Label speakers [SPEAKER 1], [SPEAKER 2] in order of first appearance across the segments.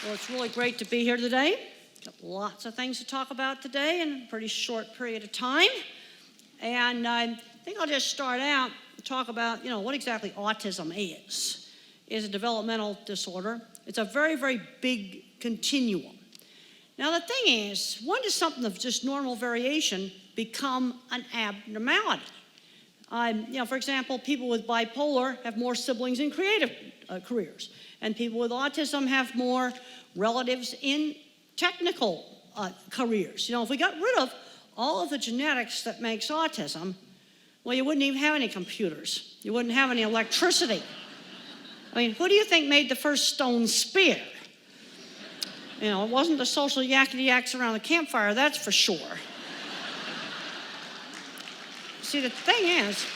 [SPEAKER 1] Well, it's really great to be here today. Got lots of things to talk about today in a pretty short period of time. And I think I'll just start out and talk about, what exactly autism is. It's a developmental disorder. It's a very, very big continuum. Now, the thing is, when does something of just normal variation become an abnormality? For example, people with bipolar have more siblings in creative careers, and people with autism have more relatives in technical careers. If we got rid of all of the genetics that makes autism, well, you wouldn't even have any computers. You wouldn't have any electricity. Who do you think made the first stone spear? It wasn't the social yakety-yaks around the campfire, that's for sure. See, the thing is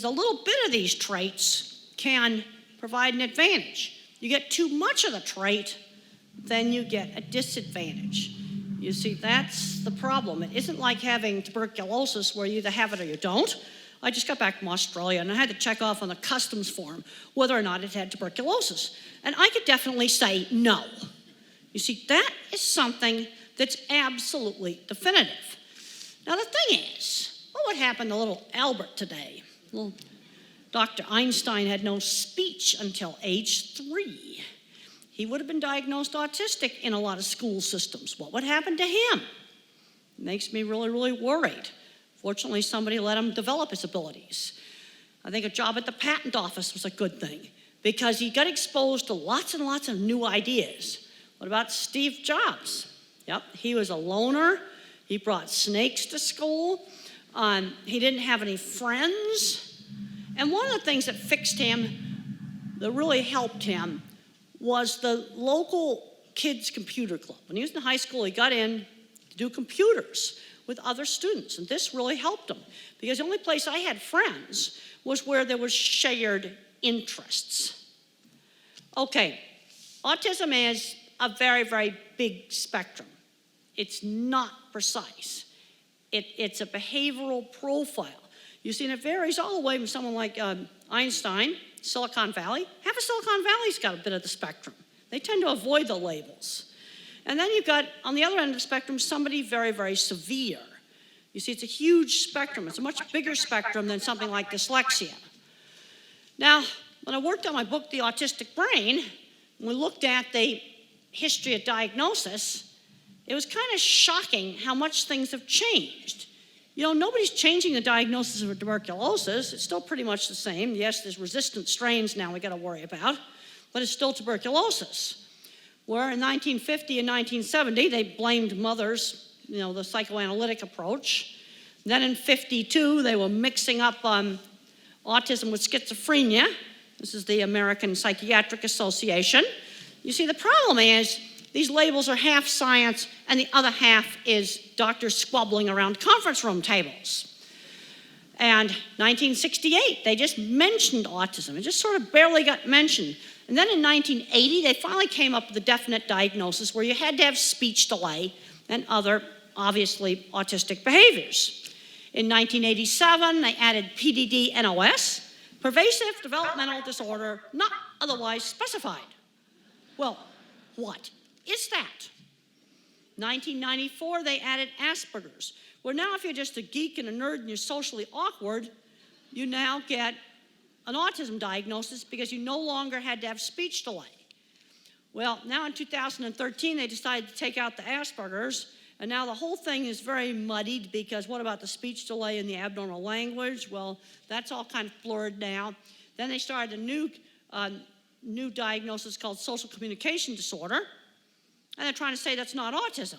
[SPEAKER 1] a little bit of these traits can provide an advantage. You get too much of the trait, then you get a disadvantage. You see, that's the problem. It isn't like having tuberculosis where you either have it or you don't. I just got back from Australia and I had to check off on the customs form whether or not it had tuberculosis. And I could definitely say no. You see, that is something that's absolutely definitive. Now, the thing is, what would happen to little Albert today? Well, Dr. Einstein had no speech until age 3. He would have been diagnosed autistic in a lot of school systems. What would happen to him? It makes me really, really worried. Fortunately, somebody let him develop his abilities. I think a job at the patent office was a good thing because he got exposed to lots and lots of new ideas. What about Steve Jobs? Yep, he was a loner. He brought snakes to school. He didn't have any friends. And one of the things that fixed him, that really helped him, was the local kids' computer club. When he was in high school, he got in to do computers with other students, and this really helped him because the only place I had friends was where there was shared interests. Okay, autism is a very, very big spectrum. It's not precise. It's a behavioral profile. You see, and it varies all the way from someone like Einstein, Silicon Valley. Half of Silicon Valley's got a bit of the spectrum. They tend to avoid the labels. And then you've got, on the other end of the spectrum, somebody very, very severe. You see, it's a huge spectrum. It's a much bigger spectrum than something like dyslexia. Now, when I worked on my book, The Autistic Brain, we looked at the history of diagnosis. It was kind of shocking how much things have changed. Nobody's changing the diagnosis of tuberculosis. It's still pretty much the same. Yes, there's resistant strains now we got to worry about, but it's still tuberculosis. Where in 1950 and 1970, they blamed mothers, the psychoanalytic approach. Then in 52, they were mixing up autism with schizophrenia. This is the American Psychiatric Association. You see, the problem is these labels are half science and the other half is doctors squabbling around conference room tables. And 1968, they just mentioned autism. It just sort of barely got mentioned. And then in 1980, they finally came up with a definite diagnosis where you had to have speech delay and other, obviously, autistic behaviors. In 1987, they added PDD-NOS, pervasive developmental disorder not otherwise specified. Well, what is that? 1994, they added Asperger's, where now if you're just a geek and a nerd and you're socially awkward, you now get an autism diagnosis because you no longer had to have speech delay. Well, now in 2013, they decided to take out the Asperger's, and now the whole thing is very muddied because what about the speech delay and the abnormal language? Well, that's all kind of blurred now. Then they started a new diagnosis called social communication disorder, and they're trying to say that's not autism.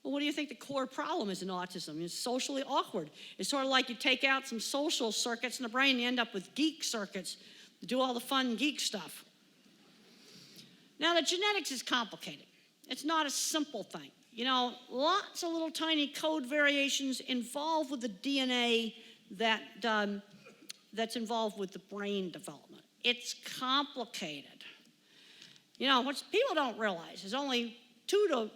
[SPEAKER 1] Well, what do you think the core problem is in autism? It's socially awkward. It's sort of like you take out some social circuits in the brain, you end up with geek circuits to do all the fun geek stuff. Now, the genetics is complicated. It's not a simple thing. Lots of little tiny code variations involved with the DNA that's involved with the brain development. It's complicated. What people don't realize is only 2%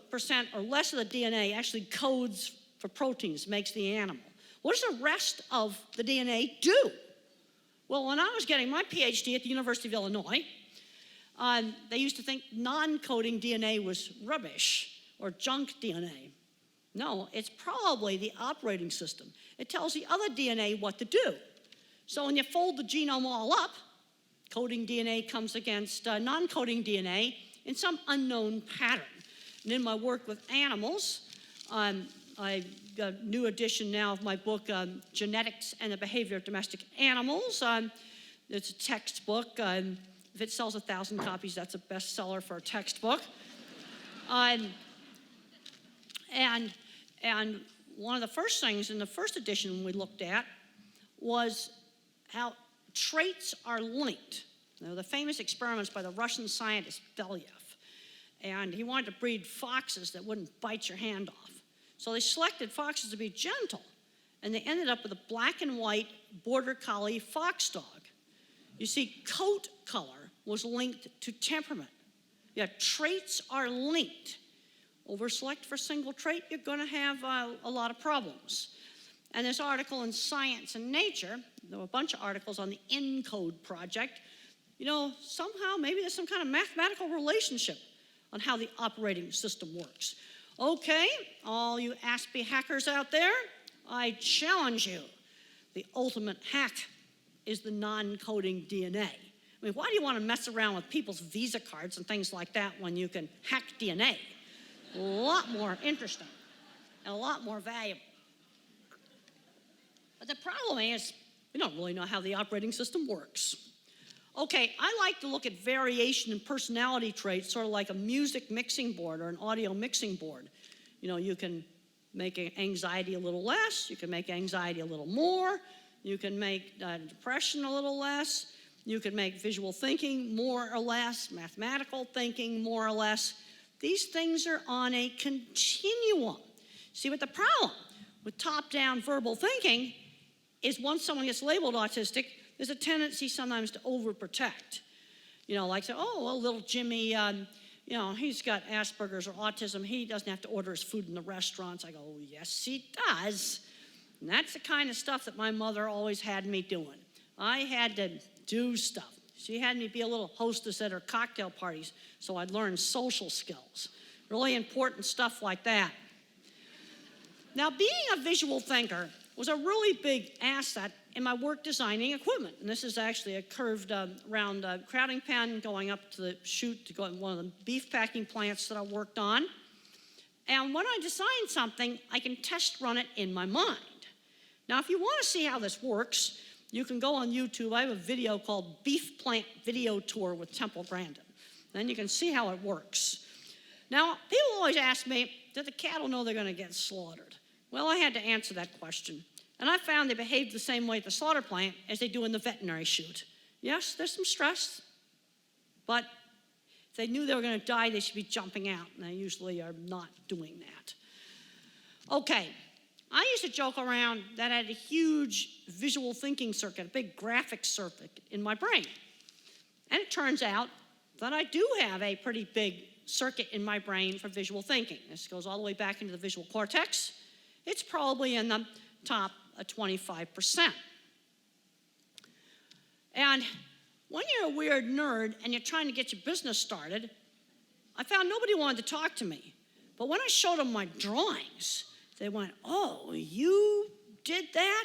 [SPEAKER 1] or less of the DNA actually codes for proteins, makes the animal. What does the rest of the DNA do? Well, when I was getting my PhD at the University of Illinois, they used to think non-coding DNA was rubbish or junk DNA. No, it's probably the operating system. It tells the other DNA what to do. So when you fold the genome all up, coding DNA comes against non-coding DNA in some unknown pattern. And in my work with animals, I got a new edition now of my book, Genetics and the Behavior of Domestic Animals. It's a textbook. If it sells 1,000 copies, that's a bestseller for a textbook. And one of the first things in the first edition we looked at was how traits are linked. Now, the famous experiments by the Russian scientist Belyaev. And he wanted to breed foxes that wouldn't bite your hand off. So they selected foxes to be gentle, and they ended up with a black and white border collie fox dog. You see, coat color was linked to temperament. Yeah, traits are linked. Over-select for a single trait, you're going to have a lot of problems. And this article in Science and Nature, there were a bunch of articles on the ENCODE project. You know, somehow maybe there's some kind of mathematical relationship on how the operating system works. Okay, all you Aspie hackers out there, I challenge you. The ultimate hack is the non-coding DNA. I mean, why do you want to mess around with people's Visa cards and things like that when you can hack DNA? A lot more interesting and a lot more valuable. But the problem is, we don't really know how the operating system works. Okay, I like to look at variation in personality traits, sort of like a music mixing board or an audio mixing board. You know, you can make anxiety a little less, you can make anxiety a little more, you can make depression a little less, you can make visual thinking more or less, mathematical thinking more or less. These things are on a continuum. See, what the problem with top-down verbal thinking is once someone gets labeled autistic, there's a tendency sometimes to overprotect. You know, like say, oh, well, little Jimmy, you know, he's got Asperger's or autism. He doesn't have to order his food in the restaurants. I go, oh, yes, he does. And that's the kind of stuff that my mother always had me doing. I had to do stuff. She had me be a little hostess at her cocktail parties, so I'd learn social skills. Really important stuff like that. Now, being a visual thinker was a really big asset in my work designing equipment. And this is actually a curved round crowding pen going up to the chute to go in one of the beef packing plants that I worked on. And when I design something, I can test run it in my mind. Now, if you want to see how this works, you can go on YouTube. I have a video called Beef Plant Video Tour with Temple Grandin. Then you can see how it works. Now, people always ask me, do the cattle know they're going to get slaughtered? Well, I had to answer that question. And I found they behave the same way at the slaughter plant as they do in the veterinary chute. Yes, there's some stress, but if they knew they were going to die, they should be jumping out, and they usually are not doing that. Okay, I used to joke around that I had a huge visual thinking circuit, a big graphic circuit in my brain. And it turns out that I do have a pretty big circuit in my brain for visual thinking. This goes all the way back into the visual cortex. It's probably in the top 25%. And when you're a weird nerd and you're trying to get your business started, I found nobody wanted to talk to me. But when I showed them my drawings, they went, oh, you did that?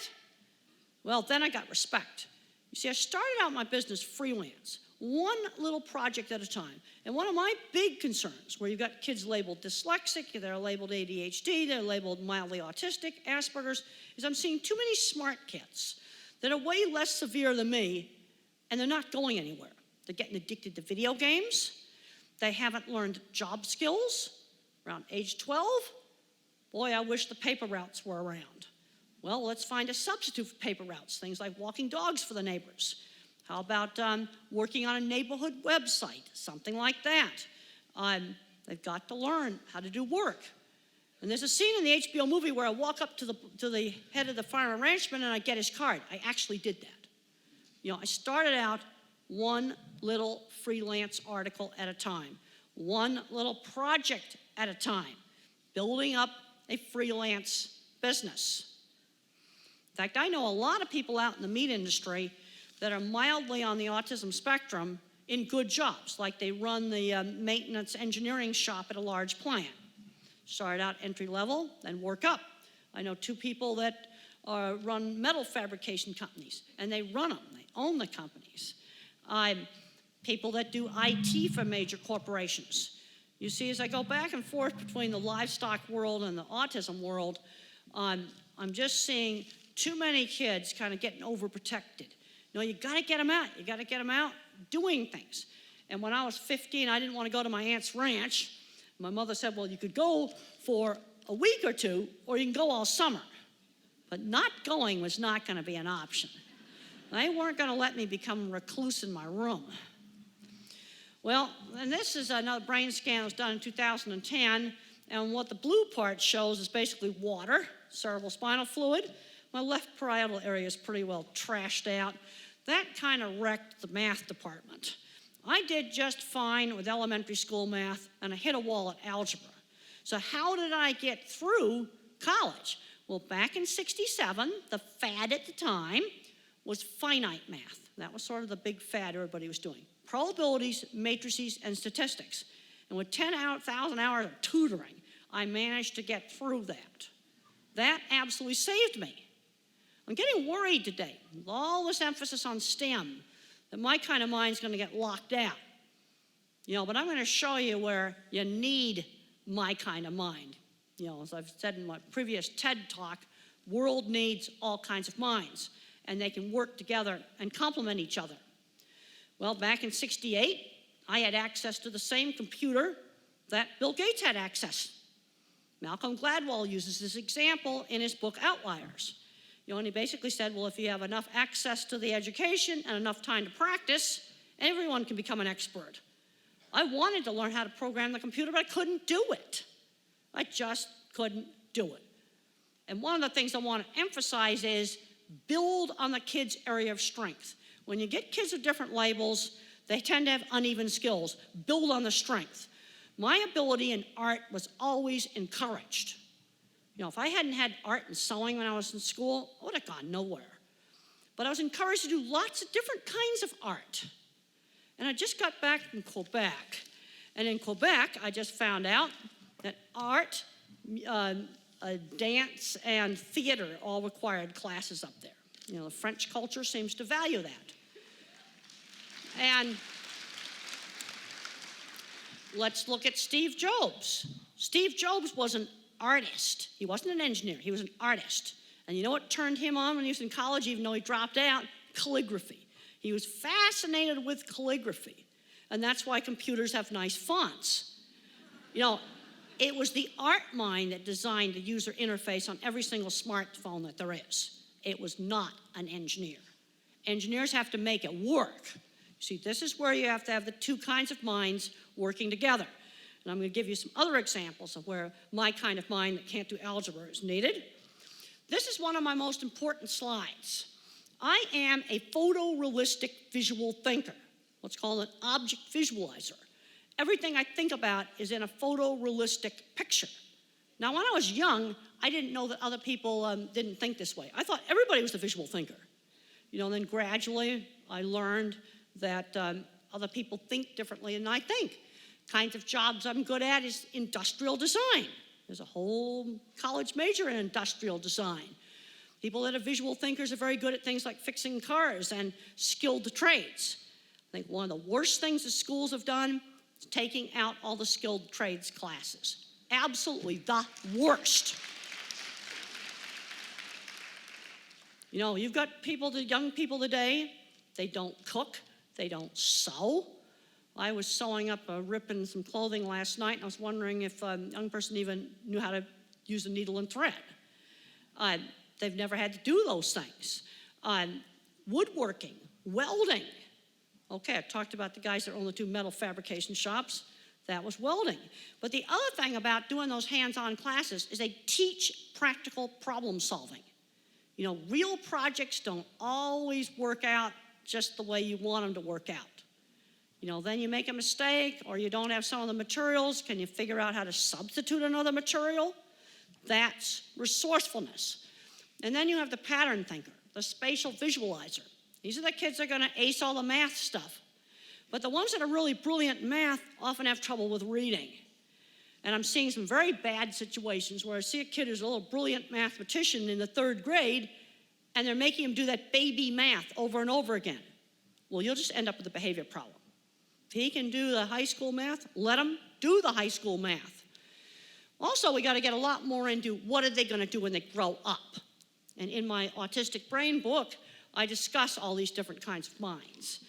[SPEAKER 1] Well, then I got respect. You see, I started out my business freelance, one little project at a time. And one of my big concerns, where you've got kids labeled dyslexic, they're labeled ADHD, they're labeled mildly autistic, Asperger's, is I'm seeing too many smart kids that are way less severe than me, and they're not going anywhere. They're getting addicted to video games. They haven't learned job skills. Around age 12, boy, I wish the paper routes were around. Well, let's find a substitute for paper routes, things like walking dogs for the neighbors. How about working on a neighborhood website, something like that? They've got to learn how to do work. And there's a scene in the HBO movie where I walk up to the head of the farm and ranchman and I get his card. I actually did that. You know, I started out one little freelance article at a time, one little project at a time, building up a freelance business. In fact, I know a lot of people out in the meat industry that are mildly on the autism spectrum in good jobs, like they run the maintenance engineering shop at a large plant. Start out entry level, then work up. I know 2 people that run metal fabrication companies, and they run them, they own the companies. People that do IT for major corporations. You see, as I go back and forth between the livestock world and the autism world, I'm just seeing too many kids kind of getting overprotected. You know, you gotta get them out. You gotta get them out doing things. And when I was 15, I didn't want to go to my aunt's ranch. My mother said, well, you could go for a week or 2, or you can go all summer. But not going was not going to be an option. They weren't going to let me become a recluse in my room. Well, and this is another brain scan that was done in 2010, and what the blue part shows is basically water, cerebral spinal fluid. My left parietal area is pretty well trashed out. That kind of wrecked the math department. I did just fine with elementary school math, and I hit a wall at algebra. So how did I get through college? Well, back in '67, the fad at the time was finite math. That was sort of the big fad everybody was doing. Probabilities, matrices, and statistics. And with 10,000 hours of tutoring, I managed to get through that. That absolutely saved me. I'm getting worried today, with all this emphasis on STEM, that my kind of mind's going to get locked out. You know, but I'm going to show you where you need my kind of mind. You know, as I've said in my previous TED talk, world needs all kinds of minds, and they can work together and complement each other. Well, back in '68, I had access to the same computer that Bill Gates had access. Malcolm Gladwell uses this example in his book Outliers. You know, and he basically said, well, if you have enough access to the education and enough time to practice, everyone can become an expert. I wanted to learn how to program the computer, but I couldn't do it. I just couldn't do it. And one of the things I want to emphasize is build on the kids' area of strength. When you get kids with different labels, they tend to have uneven skills. Build on the strength. My ability in art was always encouraged. You know, if I hadn't had art and sewing when I was in school, I would have gone nowhere. But I was encouraged to do lots of different kinds of art. And I just got back from Quebec. And in Quebec, I just found out that art, dance, and theater all required classes up there. You know, the French culture seems to value that. And let's look at Steve Jobs. Steve Jobs was an artist. He wasn't an engineer, he was an artist. And you know what turned him on when he was in college, even though he dropped out? Calligraphy. He was fascinated with calligraphy. And that's why computers have nice fonts. You know, it was the art mind that designed the user interface on every single smartphone that there is. It was not an engineer. Engineers have to make it work. See, this is where you have to have the 2 kinds of minds working together. And I'm going to give you some other examples of where my kind of mind that can't do algebra is needed. This is one of my most important slides. I am a photorealistic visual thinker, what's called an object visualizer. Everything I think about is in a photorealistic picture. Now, when I was young, I didn't know that other people didn't think this way. I thought everybody was a visual thinker. You know, and then gradually I learned that other people think differently than I think. Kinds of jobs I'm good at is industrial design. There's a whole college major in industrial design. People that are visual thinkers are very good at things like fixing cars and skilled trades. I think one of the worst things the schools have done is taking out all the skilled trades classes. Absolutely the worst. You know, you've got people, the young people today, they don't cook, they don't sew. I was sewing up a rip in some clothing last night, and I was wondering if a young person even knew how to use a needle and thread. They've never had to do those things. Woodworking, welding. Okay, I talked about the guys that own the 2 metal fabrication shops. That was welding. But the other thing about doing those hands-on classes is they teach practical problem solving. You know, real projects don't always work out just the way you want them to work out. You know, then you make a mistake or you don't have some of the materials. Can you figure out how to substitute another material? That's resourcefulness. And then you have the pattern thinker, the spatial visualizer. These are the kids that are going to ace all the math stuff. But the ones that are really brilliant in math often have trouble with reading. And I'm seeing some very bad situations where I see a kid who's a little brilliant mathematician in the 3rd grade, and they're making him do that baby math over and over again. Well, you'll just end up with a behavior problem. If he can do the high school math, let him do the high school math. Also, we got to get a lot more into what are they going to do when they grow up. And in my autistic brain book, I discuss all these different kinds of minds.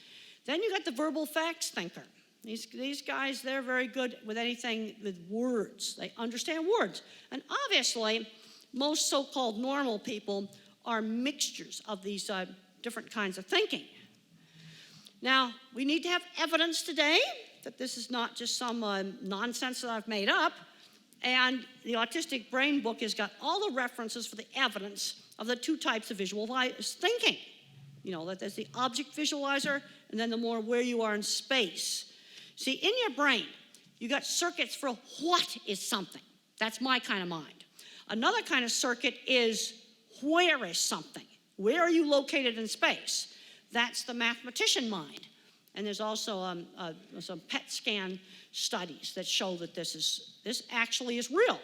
[SPEAKER 1] Then you got the verbal facts thinker. These guys, they're very good with anything with words. They understand words. And obviously, most so-called normal people are mixtures of these different kinds of thinking. Now, we need to have evidence today that this is not just some nonsense that I've made up. And the Autistic Brain Book has got all the references for the evidence of the 2 types of visualized thinking. You know, that there's the object visualizer and then the more where you are in space. See, in your brain, you got circuits for what is something. That's my kind of mind. Another kind of circuit is where is something? Where are you located in space? That's the mathematician mind. And there's also some PET scan studies that show that this actually is real.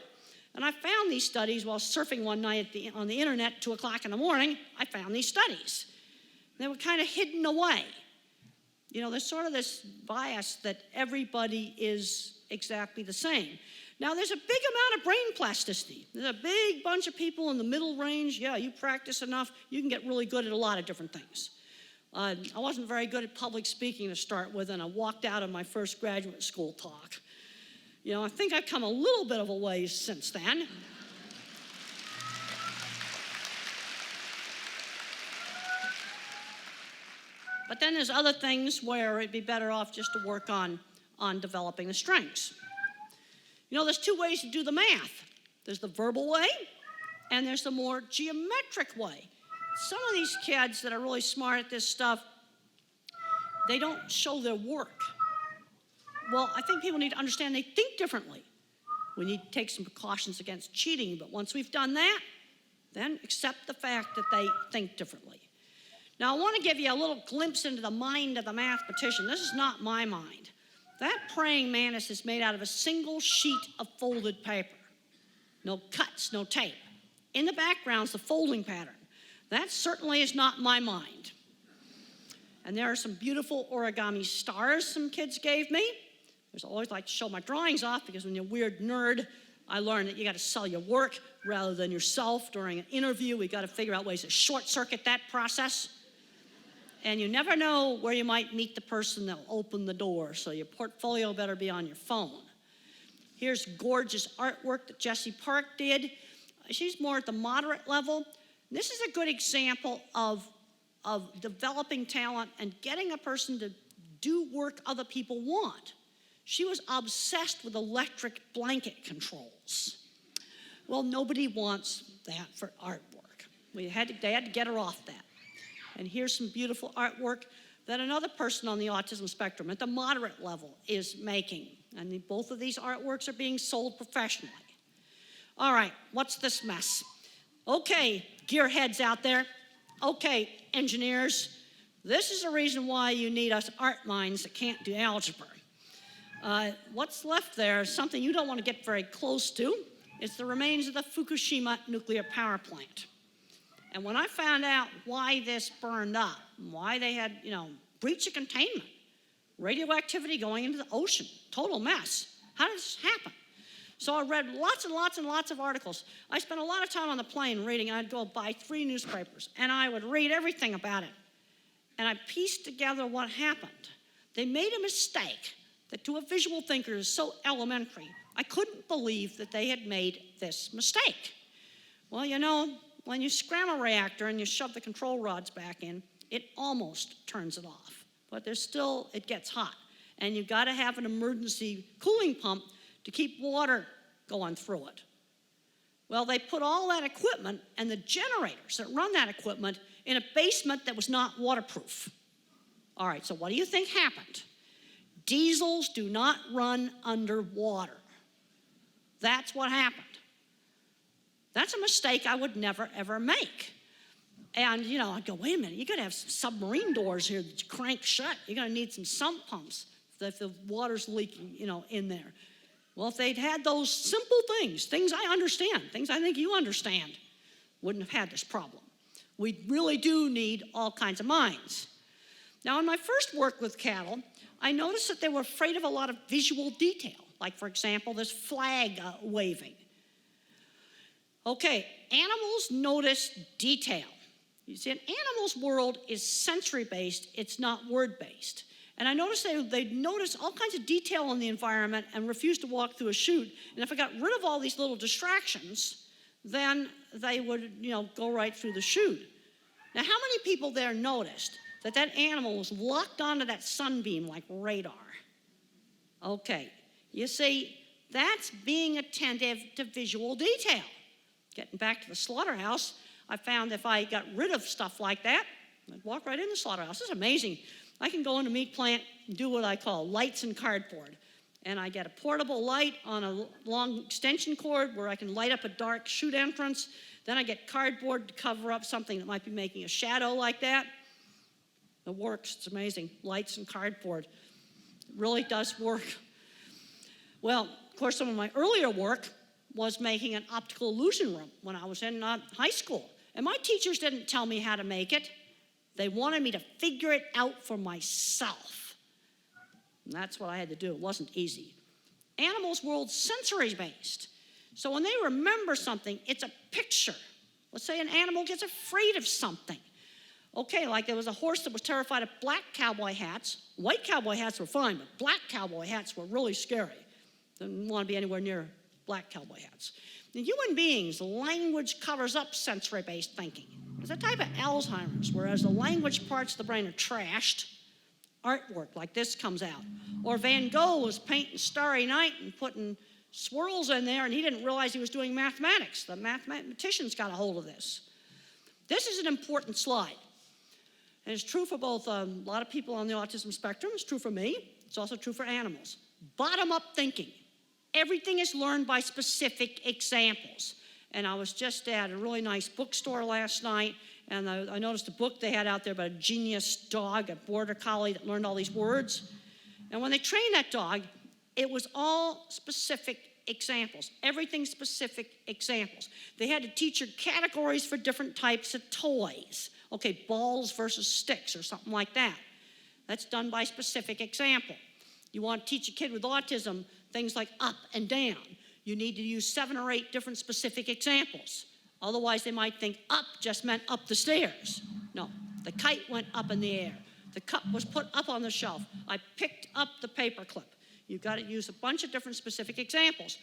[SPEAKER 1] And I found these studies while surfing one night on the internet, 2 o'clock in the morning. I found these studies. They were kind of hidden away. You know, there's sort of this bias that everybody is exactly the same. Now, there's a big amount of brain plasticity. There's a big bunch of people in the middle range. Yeah, you practice enough, you can get really good at a lot of different things. I wasn't very good at public speaking to start with, and I walked out of my first graduate school talk. You know, I think I've come a little bit of a ways since then. But then there's other things where it'd be better off just to work on developing the strengths. You know, there's 2 ways to do the math. There's the verbal way, and there's the more geometric way. Some of these kids that are really smart at this stuff, they don't show their work. Well, I think people need to understand they think differently. We need to take some precautions against cheating, but once we've done that, then accept the fact that they think differently. Now, I want to give you a little glimpse into the mind of the mathematician. This is not my mind. That praying mantis is made out of a single sheet of folded paper. No cuts, no tape. In the background's the folding pattern. That certainly is not my mind. And there are some beautiful origami stars some kids gave me. I always like to show my drawings off because when you're a weird nerd, I learned that you got to sell your work rather than yourself. During an interview, we got to figure out ways to short circuit that process. And you never know where you might meet the person that will open the door, so your portfolio better be on your phone. Here's gorgeous artwork that Jessie Park did. She's more at the moderate level. This is a good example of developing talent and getting a person to do work other people want. She was obsessed with electric blanket controls. Well, nobody wants that for artwork. They had to get her off that. And here's some beautiful artwork that another person on the autism spectrum at the moderate level is making. And both of these artworks are being sold professionally. All right, what's this mess? Okay, gearheads out there. Okay, engineers. This is the reason why you need us art minds that can't do algebra. What's left there is something you don't want to get very close to. It's the remains of the Fukushima nuclear power plant. And when I found out why this burned up, why they had, breach of containment, radioactivity going into the ocean, total mess. How did this happen? So I read lots and lots and lots of articles. I spent a lot of time on the plane reading. I'd go buy 3 newspapers, and I would read everything about it. And I pieced together what happened. They made a mistake that to a visual thinker is so elementary. I couldn't believe that they had made this mistake. Well, when you scram a reactor and you shove the control rods back in, it almost turns it off. But it gets hot. And you've got to have an emergency cooling pump to keep water going through it. Well, they put all that equipment and the generators that run that equipment in a basement that was not waterproof. All right, so what do you think happened? Diesels do not run underwater. That's what happened. That's a mistake I would never, ever make. And, I'd go, wait a minute, you got to have some submarine doors here that you crank shut. You're going to need some sump pumps if the water's leaking, in there. Well, if they'd had those simple things I understand, things I think you understand, wouldn't have had this problem. We really do need all kinds of minds. Now, in my first work with cattle, I noticed that they were afraid of a lot of visual detail, like, for example, this flag waving. Okay, animals notice detail. You see, an animal's world is sensory-based, it's not word-based. And I noticed they notice all kinds of detail in the environment and refuse to walk through a chute. And if I got rid of all these little distractions, then they would, go right through the chute. Now, how many people there noticed that animal was locked onto that sunbeam like radar? Okay, you see, that's being attentive to visual detail. Getting back to the slaughterhouse, I found if I got rid of stuff like that, I'd walk right in the slaughterhouse. It's amazing. I can go in a meat plant and do what I call lights and cardboard. And I get a portable light on a long extension cord where I can light up a dark chute entrance. Then I get cardboard to cover up something that might be making a shadow like that. It works. It's amazing. Lights and cardboard. It really does work. Well, of course, some of my earlier work was making an optical illusion room when I was in high school. And my teachers didn't tell me how to make it. They wanted me to figure it out for myself. And that's what I had to do. It wasn't easy. Animals' world's sensory-based. So when they remember something, it's a picture. Let's say an animal gets afraid of something. Okay, like there was a horse that was terrified of black cowboy hats. White cowboy hats were fine, but black cowboy hats were really scary. Didn't want to be anywhere near black cowboy hats. In human beings, language covers up sensory-based thinking. It's a type of Alzheimer's, whereas the language parts of the brain are trashed. Artwork like this comes out. Or Van Gogh was painting Starry Night and putting swirls in there, and he didn't realize he was doing mathematics. The mathematicians got a hold of this. This is an important slide. And it's true for both a lot of people on the autism spectrum. It's true for me. It's also true for animals. Bottom-up thinking. Everything is learned by specific examples. And I was just at a really nice bookstore last night, and I noticed a book they had out there about a genius dog, a border collie that learned all these words. And when they trained that dog, it was all specific examples, everything specific examples. They had to teach her categories for different types of toys. Okay, balls versus sticks or something like that. That's done by specific example. You want to teach a kid with autism things like up and down. You need to use 7 or 8 different specific examples. Otherwise, they might think up just meant up the stairs. No, the kite went up in the air. The cup was put up on the shelf. I picked up the paperclip. You've got to use a bunch of different specific examples.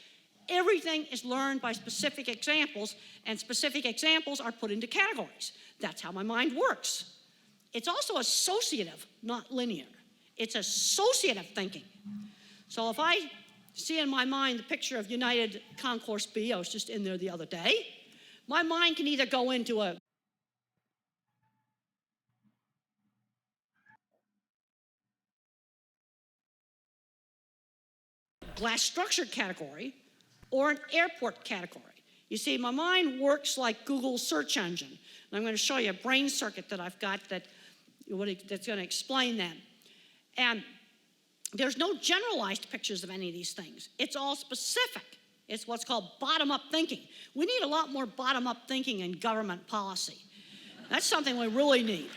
[SPEAKER 1] Everything is learned by specific examples, and specific examples are put into categories. That's how my mind works. It's also associative, not linear. It's associative thinking. So if I see in my mind the picture of United Concourse B, I was just in there the other day, my mind can either go into a glass structure category or an airport category. You see, my mind works like Google's search engine. And I'm going to show you a brain circuit that I've got that's going to explain that. And there's no generalized pictures of any of these things. It's all specific. It's what's called bottom-up thinking. We need a lot more bottom-up thinking in government policy. That's something we really need.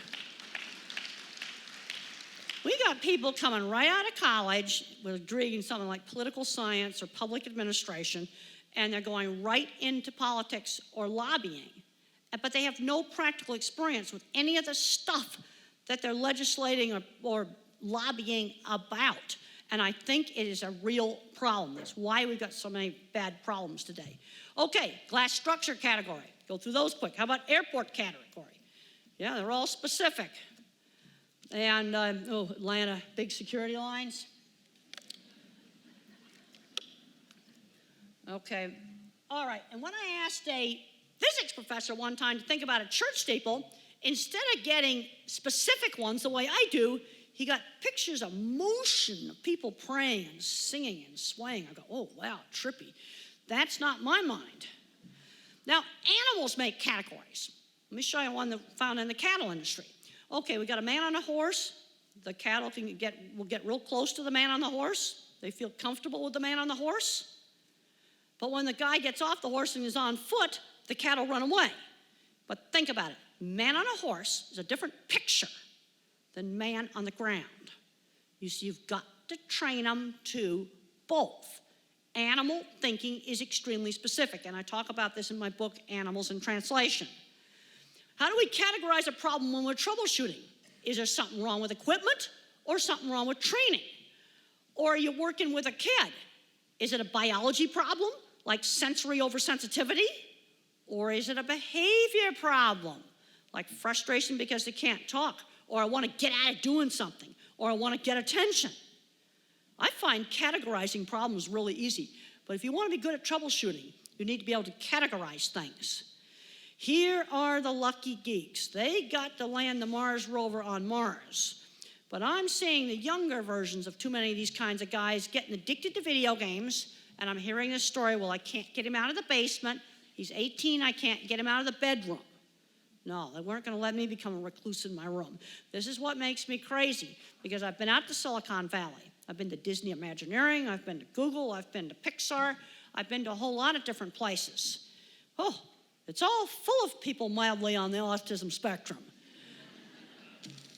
[SPEAKER 1] We got people coming right out of college with a degree in something like political science or public administration, and they're going right into politics or lobbying. But they have no practical experience with any of the stuff that they're legislating or lobbying about. And I think it is a real problem. That's why we've got so many bad problems today. Okay, glass structure category. Go through those quick. How about airport category? Yeah, they're all specific. And Atlanta, big security lines. Okay, all right. And when I asked a physics professor one time to think about a church steeple, instead of getting specific ones the way I do, he got pictures of motion of people praying and singing and swaying. I go, oh, wow, trippy. That's not my mind. Now, animals make categories. Let me show you one found in the cattle industry. Okay, we got a man on a horse. The cattle will get real close to the man on the horse. They feel comfortable with the man on the horse. But when the guy gets off the horse and is on foot, the cattle run away. But think about it. Man on a horse is a different picture than man on the ground. You see, you've got to train them to both. Animal thinking is extremely specific, and I talk about this in my book, Animals in Translation. How do we categorize a problem when we're troubleshooting? Is there something wrong with equipment or something wrong with training? Or are you working with a kid? Is it a biology problem, like sensory oversensitivity? Or is it a behavior problem, like frustration because they can't talk, or I want to get out of doing something, or I want to get attention? I find categorizing problems really easy, but if you want to be good at troubleshooting, you need to be able to categorize things. Here are the lucky geeks. They got to land the Mars rover on Mars. But I'm seeing the younger versions of too many of these kinds of guys getting addicted to video games, and I'm hearing this story, well, I can't get him out of the basement. He's 18, I can't get him out of the bedroom. No, they weren't going to let me become a recluse in my room. This is what makes me crazy, because I've been out to Silicon Valley. I've been to Disney Imagineering, I've been to Google, I've been to Pixar, I've been to a whole lot of different places. Oh, it's all full of people mildly on the autism spectrum.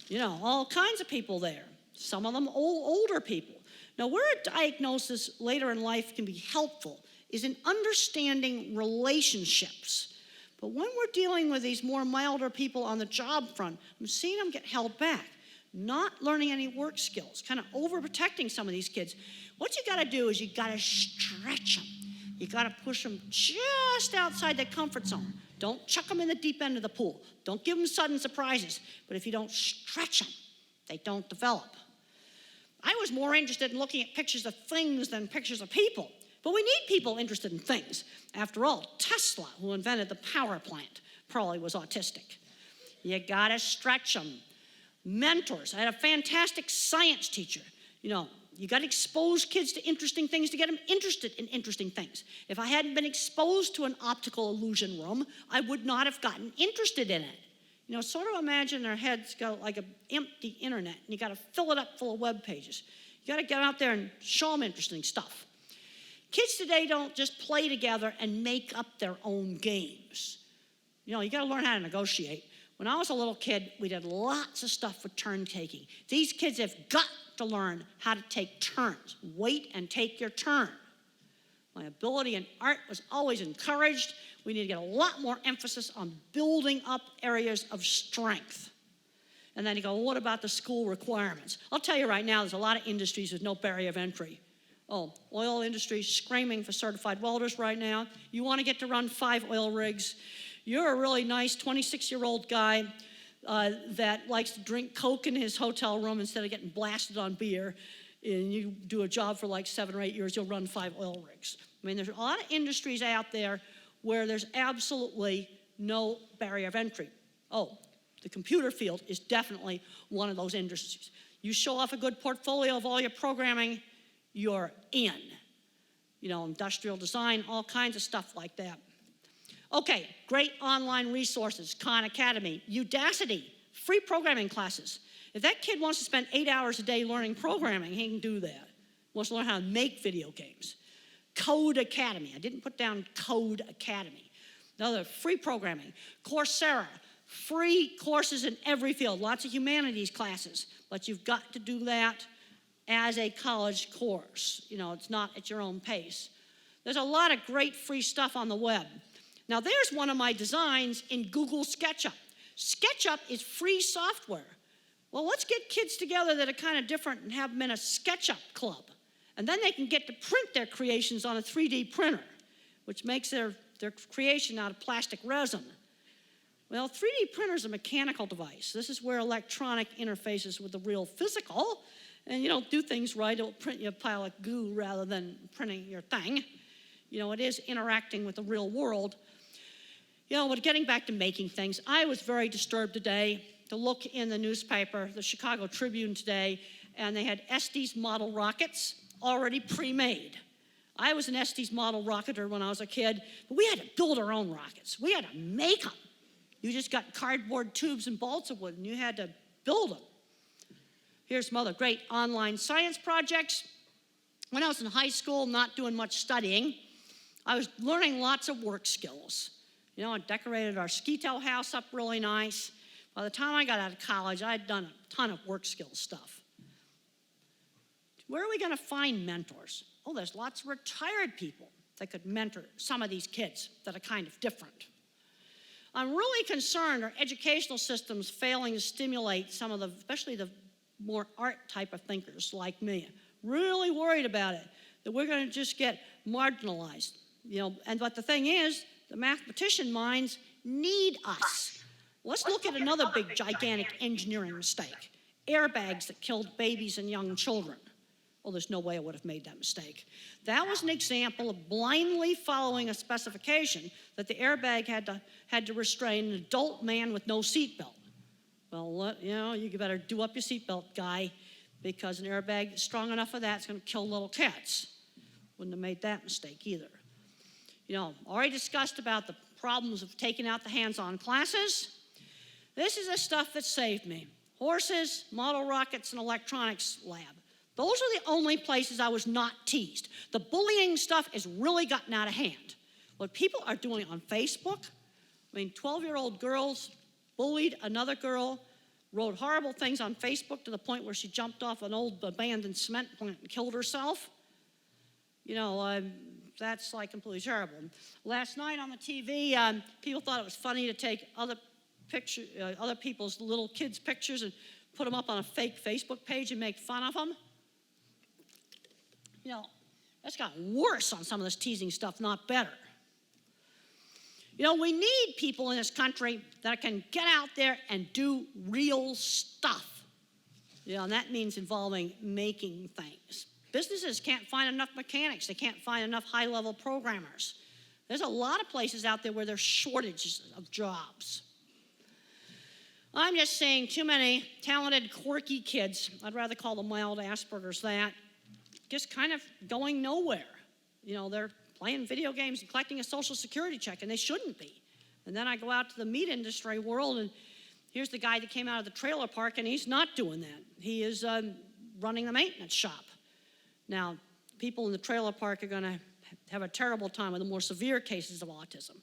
[SPEAKER 1] You know, all kinds of people there. Some of them older people. Now, where a diagnosis later in life can be helpful is in understanding relationships. But when we're dealing with these more milder people on the job front, I'm seeing them get held back, not learning any work skills, kind of overprotecting some of these kids. What you got to do is you got to stretch them. You got to push them just outside their comfort zone. Don't chuck them in the deep end of the pool. Don't give them sudden surprises. But if you don't stretch them, they don't develop. I was more interested in looking at pictures of things than pictures of people. But we need people interested in things. After all, Tesla, who invented the power plant, probably was autistic. You gotta stretch them. Mentors. I had a fantastic science teacher. You know, you gotta expose kids to interesting things to get them interested in interesting things. If I hadn't been exposed to an optical illusion room, I would not have gotten interested in it. You know, sort of imagine their heads got like an empty internet, and you gotta fill it up full of web pages. You gotta get out there and show them interesting stuff. Kids today don't just play together and make up their own games. You know, you gotta learn how to negotiate. When I was a little kid, we did lots of stuff with turn taking. These kids have got to learn how to take turns. Wait and take your turn. My ability in art was always encouraged. We need to get a lot more emphasis on building up areas of strength. And then you go, well, what about the school requirements? I'll tell you right now, there's a lot of industries with no barrier of entry. Oh, oil industry screaming for certified welders right now. You want to get to run 5 oil rigs. You're a really nice 26-year-old guy that likes to drink Coke in his hotel room instead of getting blasted on beer, and you do a job for like 7 or 8 years, you'll run 5 oil rigs. I mean, there's a lot of industries out there where there's absolutely no barrier of entry. Oh, the computer field is definitely one of those industries. You show off a good portfolio of all your programming, you're in. You know, industrial design, all kinds of stuff like that. Okay, great online resources, Khan Academy, Udacity, free programming classes. If that kid wants to spend 8 hours a day learning programming, he can do that. Wants to learn how to make video games. Code Academy, I didn't put down Code Academy. Another free programming. Coursera, free courses in every field, lots of humanities classes, but you've got to do that as a college course. You know, it's not at your own pace. There's a lot of great free stuff on the web. Now there's one of my designs in Google SketchUp. SketchUp is free software. Well, let's get kids together that are kind of different and have them in a SketchUp club. And then they can get to print their creations on a 3D printer, which makes their creation out of plastic resin. Well, 3D printer is a mechanical device. This is where electronic interfaces with the real physical. And you don't do things right, it'll print you a pile of goo rather than printing your thing. You know, it is interacting with the real world. You know, but getting back to making things, I was very disturbed today to look in the newspaper, the Chicago Tribune today, and they had Estes model rockets already pre-made. I was an Estes model rocketer when I was a kid, but we had to build our own rockets. We had to make them. You just got cardboard tubes and balsa wood, and you had to build them. Here's some other great online science projects. When I was in high school, not doing much studying, I was learning lots of work skills. I decorated our ski-tail house up really nice. By the time I got out of college, I had done a ton of work skills stuff. Where are we going to find mentors? Oh, there's lots of retired people that could mentor some of these kids that are kind of different. I'm really concerned our educational system's failing to stimulate some of especially the more art type of thinkers like me. Really worried about it, that we're going to just get marginalized. But the thing is, the mathematician minds need us. Let's look at another big, gigantic engineering mistake. Airbags that killed babies and young children. Well, there's no way I would have made that mistake. That was an example of blindly following a specification that the airbag had to restrain an adult man with no seatbelt. Well, you better do up your seatbelt, guy, because an airbag strong enough for that's going to kill little cats. Wouldn't have made that mistake either. Already discussed about the problems of taking out the hands-on classes. This is the stuff that saved me. Horses, model rockets, and electronics lab. Those are the only places I was not teased. The bullying stuff has really gotten out of hand. What people are doing on Facebook, 12-year-old girls bullied another girl, wrote horrible things on Facebook to the point where she jumped off an old abandoned cement plant and killed herself. That's like completely terrible. Last night on the TV, people thought it was funny to take other people's little kids' pictures and put them up on a fake Facebook page and make fun of them. That's gotten worse on some of this teasing stuff, not better. We need people in this country that can get out there and do real stuff. And that means involving making things. Businesses can't find enough mechanics. They can't find enough high-level programmers. There's a lot of places out there where there's shortages of jobs. I'm just saying too many talented, quirky kids, I'd rather call them mild Asperger's, that just kind of going nowhere. They're playing video games and collecting a Social Security check, and they shouldn't be. And then I go out to the meat industry world, and here's the guy that came out of the trailer park, and he's not doing that. He is running the maintenance shop. Now, people in the trailer park are going to have a terrible time with the more severe cases of autism.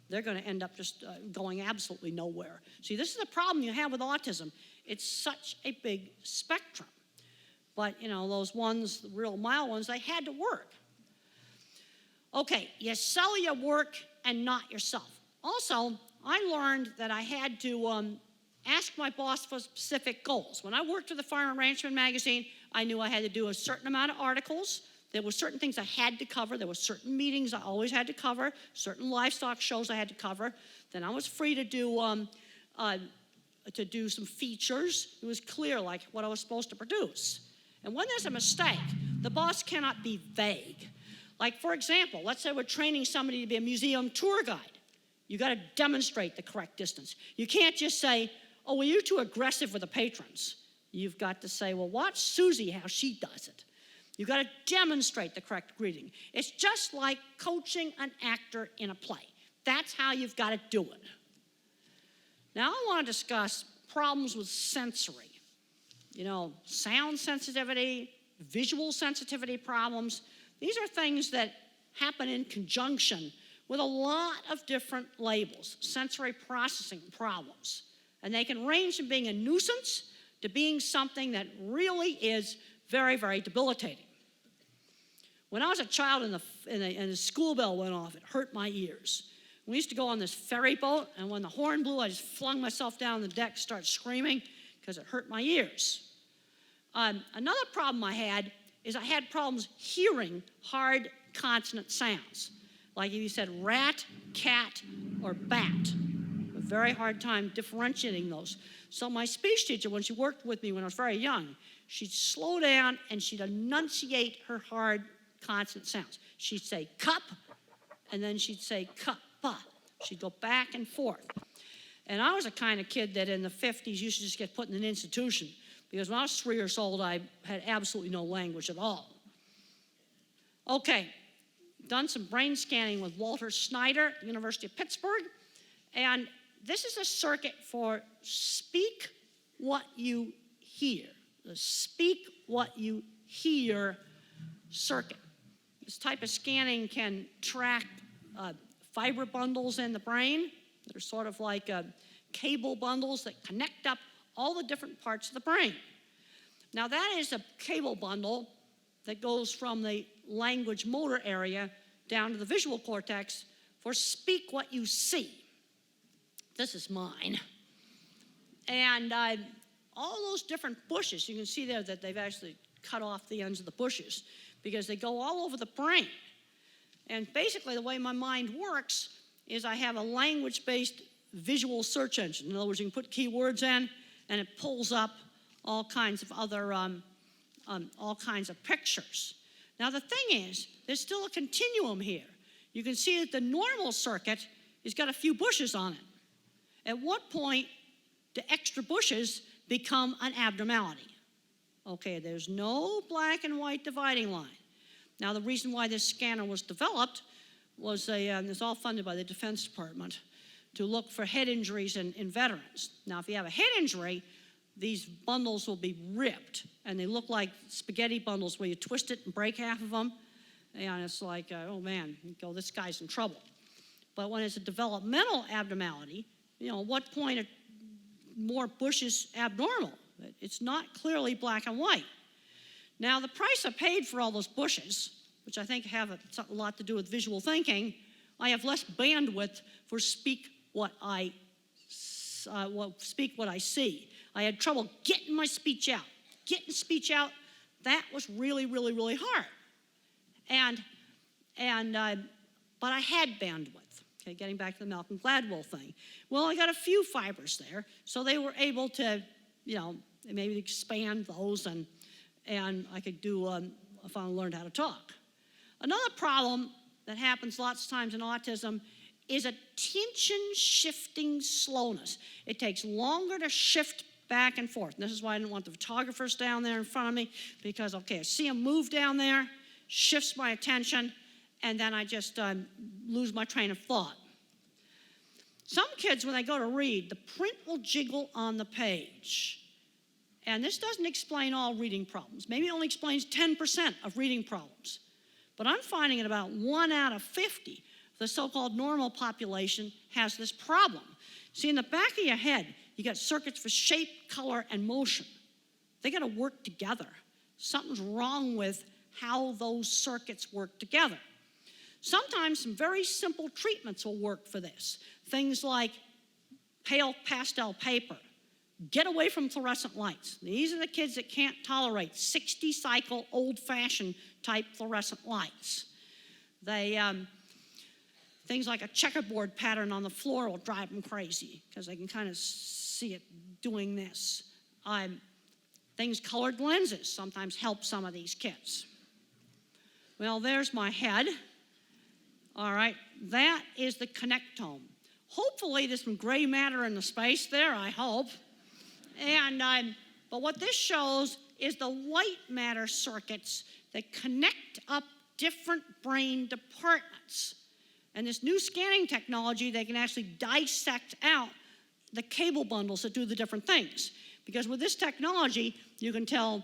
[SPEAKER 1] They're going to end up just going absolutely nowhere. See, this is the problem you have with autism. It's such a big spectrum. But, those ones, the real mild ones, they had to work. Okay, you sell your work and not yourself. Also, I learned that I had to ask my boss for specific goals. When I worked with the Farm and Ranchman magazine, I knew I had to do a certain amount of articles. There were certain things I had to cover. There were certain meetings I always had to cover, certain livestock shows I had to cover. Then I was free to do some features. It was clear, like, what I was supposed to produce. And when there's a mistake, the boss cannot be vague. Like, for example, let's say we're training somebody to be a museum tour guide. You got to demonstrate the correct distance. You can't just say, oh, well, you're too aggressive with the patrons. You've got to say, well, watch Susie, how she does it. You've got to demonstrate the correct greeting. It's just like coaching an actor in a play. That's how you've got to do it. Now, I want to discuss problems with sensory. Sound sensitivity, visual sensitivity problems. These are things that happen in conjunction with a lot of different labels, sensory processing problems. And they can range from being a nuisance to being something that really is very, very debilitating. When I was a child and the school bell went off, it hurt my ears. We used to go on this ferry boat, and when the horn blew, I just flung myself down the deck, started screaming because it hurt my ears. Another problem I had is I had problems hearing hard consonant sounds. Like if you said rat, cat, or bat. A very hard time differentiating those. So my speech teacher, when she worked with me when I was very young, she'd slow down and she'd enunciate her hard consonant sounds. She'd say cup, and then she'd say cuppa. She'd go back and forth. And I was the kind of kid that in the 50s used to just get put in an institution, because when I was 3 years old, I had absolutely no language at all. Okay, done some brain scanning with Walter Snyder at the University of Pittsburgh, and this is a circuit for speak what you hear. The speak what you hear circuit. This type of scanning can track fiber bundles in the brain. They're sort of like cable bundles that connect up all the different parts of the brain. Now that is a cable bundle that goes from the language motor area down to the visual cortex for speak what you see. This is mine. And all those different bushes, you can see there that they've actually cut off the ends of the bushes because they go all over the brain. And basically the way my mind works is I have a language-based visual search engine. In other words, you can put keywords in and it pulls up all kinds of other, all kinds of pictures. Now the thing is, there's still a continuum here. You can see that the normal circuit has got a few bushes on it. At what point do extra bushes become an abnormality? Okay, there's no black and white dividing line. Now the reason why this scanner was developed was it's all funded by the Defense Department to look for head injuries in veterans. Now if you have a head injury, these bundles will be ripped and they look like spaghetti bundles where you twist it and break half of them. And it's like, oh man, you go, this guy's in trouble. But when it's a developmental abnormality, at what point are more bushes abnormal? It's not clearly black and white. Now, the price I paid for all those bushes, which I think have a lot to do with visual thinking, I have less bandwidth for speak what I see. I had trouble getting my speech out. Getting speech out, that was really, really, really hard. But I had bandwidth. Okay, getting back to the Malcolm Gladwell thing. Well, I got a few fibers there, so they were able to, maybe expand those, and I could do, if I learned how to talk. Another problem that happens lots of times in autism is attention shifting slowness. It takes longer to shift back and forth. And this is why I didn't want the photographers down there in front of me, because, okay, I see them move down there, shifts my attention, and then I just lose my train of thought. Some kids, when they go to read, the print will jiggle on the page. And this doesn't explain all reading problems. Maybe it only explains 10% of reading problems. But I'm finding that about 1 out of 50, the so-called normal population, has this problem. See, in the back of your head, you got circuits for shape, color, and motion. They got to work together. Something's wrong with how those circuits work together. Sometimes some very simple treatments will work for this. Things like pale pastel paper. Get away from fluorescent lights. These are the kids that can't tolerate 60-cycle old-fashioned type fluorescent lights. Things like a checkerboard pattern on the floor will drive them crazy because they can kind of see it doing this. Colored lenses sometimes help some of these kids. Well, there's my head. All right, that is the connectome. Hopefully there's some gray matter in the space there, I hope. But what this shows is the white matter circuits that connect up different brain departments. And this new scanning technology, they can actually dissect out the cable bundles that do the different things. Because with this technology, you can tell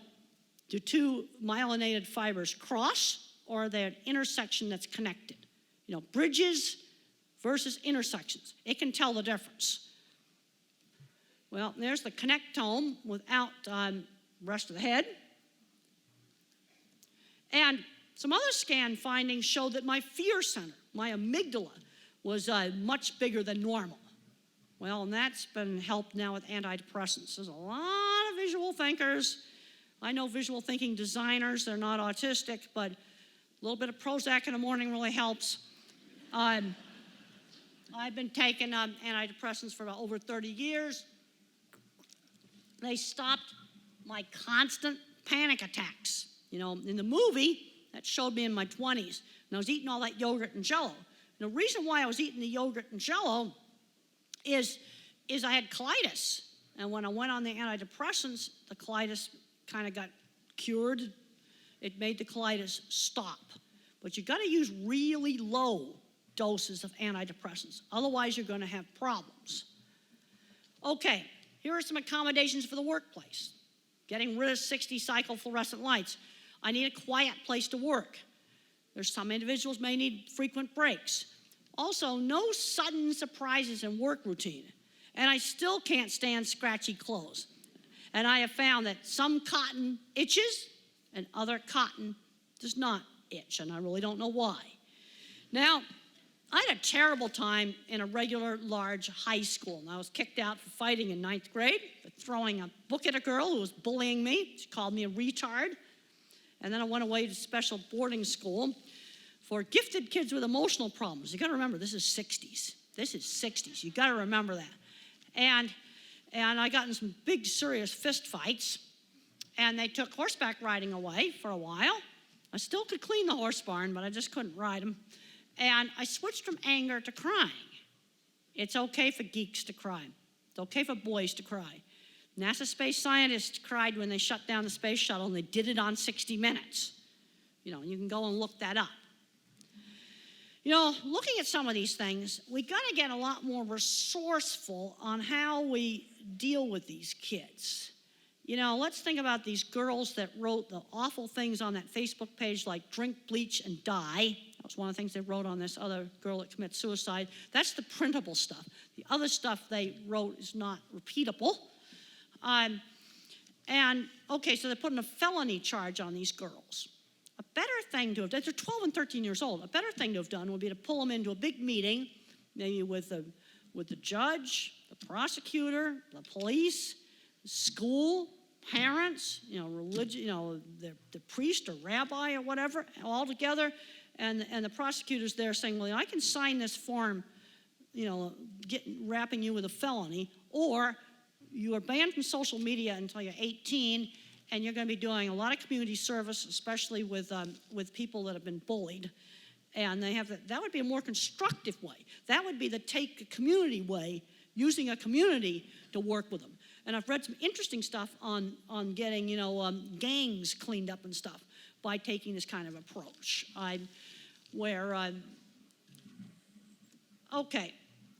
[SPEAKER 1] do two myelinated fibers cross or are they an intersection that's connected? Bridges versus intersections. It can tell the difference. Well, there's the connectome without rest of the head. And some other scan findings show that my fear center, my amygdala, was much bigger than normal. Well, and that's been helped now with antidepressants. There's a lot of visual thinkers. I know visual thinking designers, they're not autistic, but a little bit of Prozac in the morning really helps. I've been taking antidepressants for over 30 years. They stopped my constant panic attacks. In the movie, that showed me in my 20s. And I was eating all that yogurt and Jell-O. And the reason why I was eating the yogurt and Jell-O is I had colitis. And when I went on the antidepressants, the colitis kind of got cured. It made the colitis stop. But you got to use really low doses of antidepressants. Otherwise, you're going to have problems. Okay, here are some accommodations for the workplace. Getting rid of 60 cycle fluorescent lights. I need a quiet place to work. There's some individuals may need frequent breaks. Also, no sudden surprises in work routine. And I still can't stand scratchy clothes. And I have found that some cotton itches and other cotton does not itch, and I really don't know why. Now, I had a terrible time in a regular large high school, and I was kicked out for fighting in 9th grade, for throwing a book at a girl who was bullying me. She called me a retard. And then I went away to special boarding school for gifted kids with emotional problems. You gotta remember, this is 60s. This is 60s, you gotta remember that. And I got in some big serious fist fights, and they took horseback riding away for a while. I still could clean the horse barn, but I just couldn't ride them. And I switched from anger to crying. It's okay for geeks to cry. It's okay for boys to cry. NASA space scientists cried when they shut down the space shuttle, and they did it on 60 Minutes. You know, you can go and look that up. You know, looking at some of these things, we got to get a lot more resourceful on how we deal with these kids. You know, let's think about these girls that wrote the awful things on that Facebook page like drink bleach and die. That was one of the things they wrote on this other girl that commits suicide. That's the printable stuff. The other stuff they wrote is not repeatable. Okay, so they're putting a felony charge on these girls. A better thing to have done, they're 12 and 13 years old, a better thing to have done would be to pull them into a big meeting, maybe with the judge, the prosecutor, the police, school, parents, you know, religion, you know, the priest or rabbi or whatever, all together, and the prosecutor's there saying, well, I can sign this form, you know, wrapping you with a felony, or you are banned from social media until you're 18, and you're going to be doing a lot of community service, especially with people that have been bullied. And that would be a more constructive way. That would be the take a community way, using a community to work with them. And I've read some interesting stuff on getting, you know, gangs cleaned up and stuff by taking this kind of approach. Okay,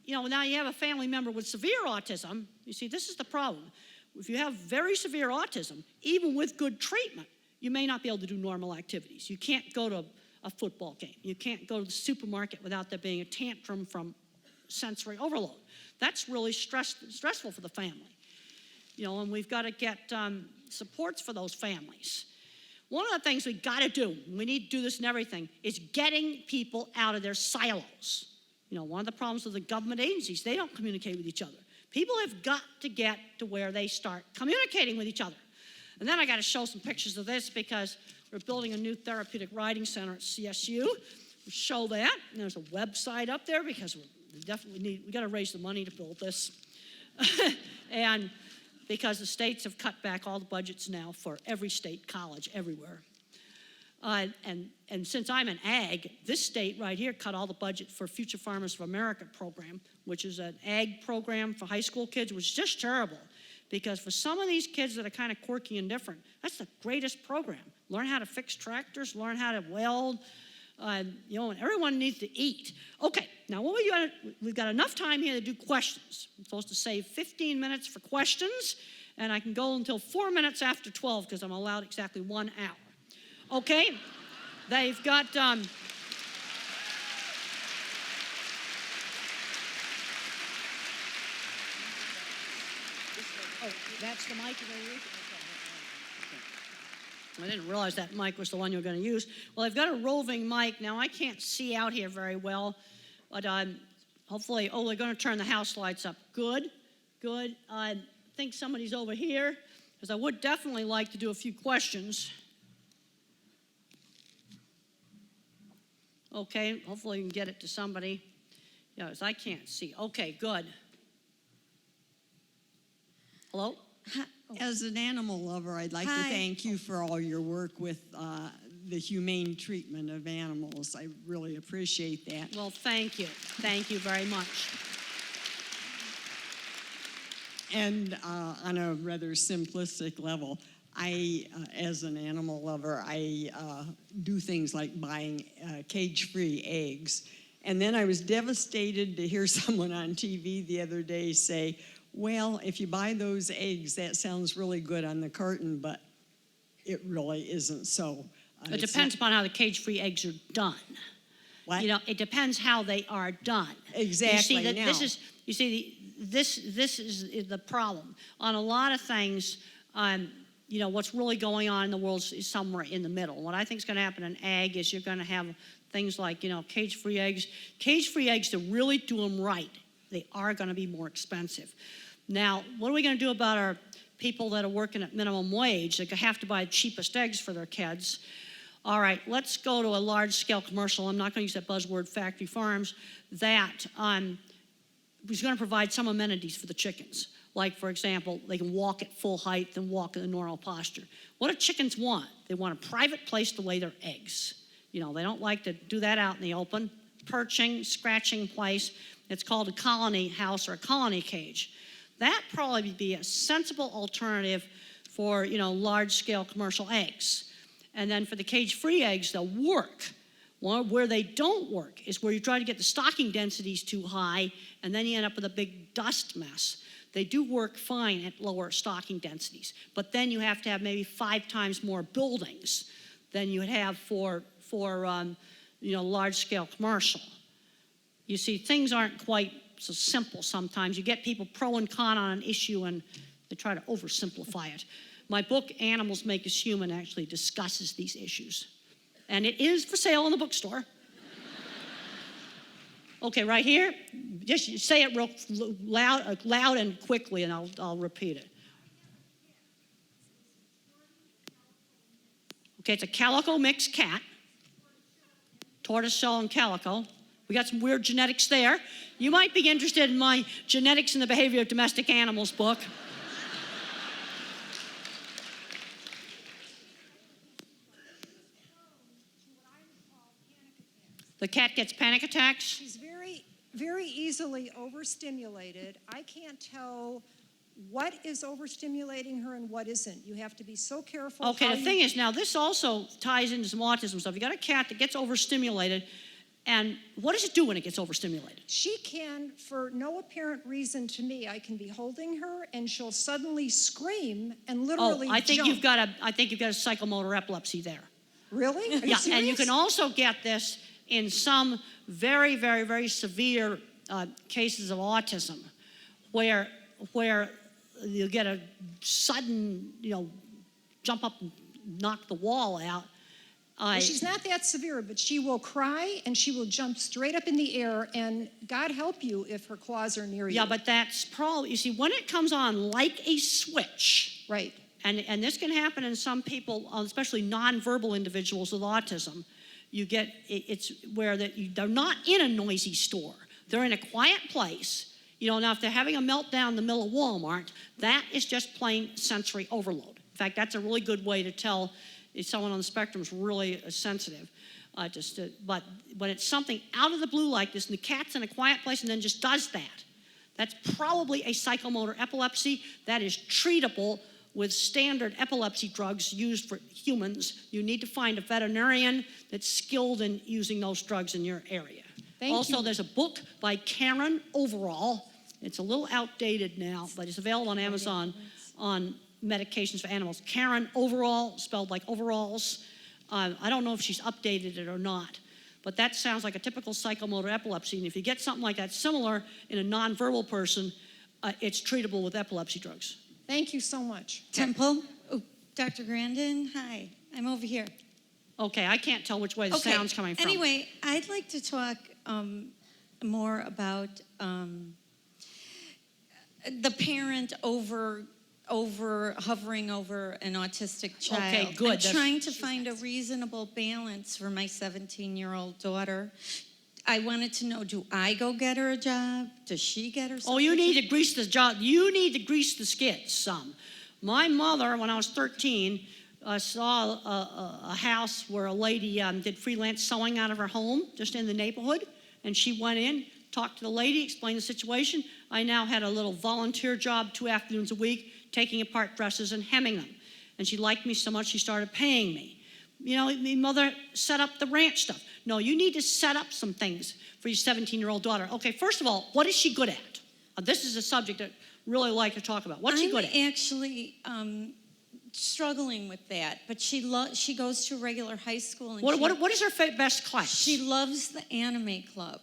[SPEAKER 1] you know, now you have a family member with severe autism. You see, this is the problem. If you have very severe autism, even with good treatment, you may not be able to do normal activities. You can't go to a football game. You can't go to the supermarket without there being a tantrum from sensory overload. That's really stressful for the family. You know, and we've got to get supports for those families. One of the things we got to do, we need to do this in everything, is getting people out of their silos. You know, one of the problems with the government agencies, they don't communicate with each other. People have got to get to where they start communicating with each other. And then I got to show some pictures of this because we're building a new therapeutic riding center at CSU. We'll show that. And there's a website up there because we got to raise the money to build this. And because the states have cut back all the budgets now for every state college everywhere. And since I'm an ag, this state right here cut all the budget for Future Farmers of America program, which is an ag program for high school kids, which is just terrible. Because for some of these kids that are kind of quirky and different, that's the greatest program. Learn how to fix tractors, learn how to weld, you know, and everyone needs to eat. Okay, now we've got enough time here to do questions. I'm supposed to save 15 minutes for questions, and I can go until 4 minutes after 12 because I'm allowed exactly 1 hour. Okay, they've got, oh, that's the mic you're going to use? I didn't realize that mic was the one you were going to use. Well, I've got a roving mic. Now, I can't see out here very well, but hopefully, they're going to turn the house lights up. Good. I think somebody's over here, because I would definitely like to do a few questions. Okay, hopefully you can get it to somebody. Yes, I can't see. Okay, good. Hello?
[SPEAKER 2] As an animal lover, I'd like to thank you for all your work with the humane treatment of animals. I really appreciate that.
[SPEAKER 1] Well, thank you. Thank you very much.
[SPEAKER 2] And on a rather simplistic level, as an animal lover, I do things like buying cage-free eggs. And then I was devastated to hear someone on TV the other day say, Well, if you buy those eggs, that sounds really good on the carton, but it really isn't so.
[SPEAKER 1] It depends upon how the cage-free eggs are done.
[SPEAKER 2] What?
[SPEAKER 1] You know, it depends how they are done.
[SPEAKER 2] Exactly.
[SPEAKER 1] You see,
[SPEAKER 2] now.
[SPEAKER 1] this is the problem. On a lot of things, you know, what's really going on in the world is somewhere in the middle. What I think is going to happen in ag is you're going to have things like, you know, cage-free eggs. Cage-free eggs, to really do them right, they are going to be more expensive. Now, what are we going to do about our people that are working at minimum wage that have to buy the cheapest eggs for their kids? All right, let's go to a large-scale commercial. I'm not going to use that buzzword, factory farms, that was going to provide some amenities for the chickens. Like, for example, they can walk at full height and walk in a normal posture. What do chickens want? They want a private place to lay their eggs. You know, they don't like to do that out in the open. Perching, scratching place. It's called a colony house or a colony cage. That probably would be a sensible alternative for, you know, large-scale commercial eggs. And then for the cage-free eggs, they'll work. Well, where they don't work is where you try to get the stocking densities too high, and then you end up with a big dust mess. They do work fine at lower stocking densities, but then you have to have maybe 5 times more buildings than you would have for you know, large-scale commercial. You see, things aren't quite so simple sometimes. You get people pro and con on an issue, and they try to oversimplify it. My book, Animals Make Us Human, actually discusses these issues. And it is for sale in the bookstore. Okay, right here, just say it real loud and quickly, and I'll repeat it. Okay, it's a calico mixed cat, tortoiseshell and calico. We got some weird genetics there. You might be interested in my Genetics and the Behavior of Domestic Animals book. The cat gets panic attacks.
[SPEAKER 3] She's very easily overstimulated. I can't tell what is overstimulating her and what isn't. You have to be so careful.
[SPEAKER 1] Okay, the thing is, now this also ties into some autism stuff. You got a cat that gets overstimulated, and what does it do when it gets overstimulated?
[SPEAKER 3] She can, for no apparent reason to me, I can be holding her and she'll suddenly scream and literally
[SPEAKER 1] I think
[SPEAKER 3] jump.
[SPEAKER 1] you've got a psychomotor epilepsy there.
[SPEAKER 3] Really? Are you
[SPEAKER 1] Yeah,
[SPEAKER 3] serious?
[SPEAKER 1] and you can also get this in some very, very, very severe cases of autism, where you get a sudden, you know, jump up and knock the wall out.
[SPEAKER 3] Well, she's not that severe, but she will cry and she will jump straight up in the air, and God help you if her claws are near you.
[SPEAKER 1] Yeah, but that's probably, you see, when it comes on like a switch,
[SPEAKER 3] Right.
[SPEAKER 1] and this can happen in some people, especially nonverbal individuals with autism, you get, it's where they're not in a noisy store. They're in a quiet place. You know, now if they're having a meltdown in the middle of Walmart, that is just plain sensory overload. In fact, that's a really good way to tell if someone on the spectrum is really sensitive. But when it's something out of the blue like this, and the cat's in a quiet place and then just does that, that's probably a psychomotor epilepsy that is treatable with standard epilepsy drugs used for humans. You need to find a veterinarian that's skilled in using those drugs in your area.
[SPEAKER 3] Thank you.
[SPEAKER 1] There's a book by Karen Overall. It's a little outdated now, but it's available on Amazon on medications for animals. Karen Overall, spelled like overalls. I don't know if she's updated it or not, but that sounds like a typical psychomotor epilepsy. And if you get something like that similar in a nonverbal person, it's treatable with epilepsy drugs.
[SPEAKER 3] Thank you so much.
[SPEAKER 4] Temple? Oh, Dr. Grandin, hi. I'm over here.
[SPEAKER 1] Okay, I can't tell which way the sound's coming from.
[SPEAKER 4] Anyway, I'd like to talk more about the parent over hovering over an autistic child.
[SPEAKER 1] Okay, good.
[SPEAKER 4] I'm trying to find a reasonable balance for my 17-year-old daughter. I wanted to know, do I go get her a job? Does she get herself?
[SPEAKER 1] Oh, you need to grease the job. You need to grease the skids some. My mother, when I was 13, saw a house where a lady did freelance sewing out of her home, just in the neighborhood, and she went in, talked to the lady, explained the situation. I now had a little volunteer job 2 afternoons a week, taking apart dresses and hemming them. And she liked me so much, she started paying me. You know, my mother set up the ranch stuff. No, you need to set up some things for your 17-year-old daughter. Okay, first of all, what is she good at? This is a subject that really like to talk about? What's she good at?
[SPEAKER 4] I'm actually struggling with that, but she goes to a regular high school, and
[SPEAKER 1] What is her best class?
[SPEAKER 4] she loves the anime club.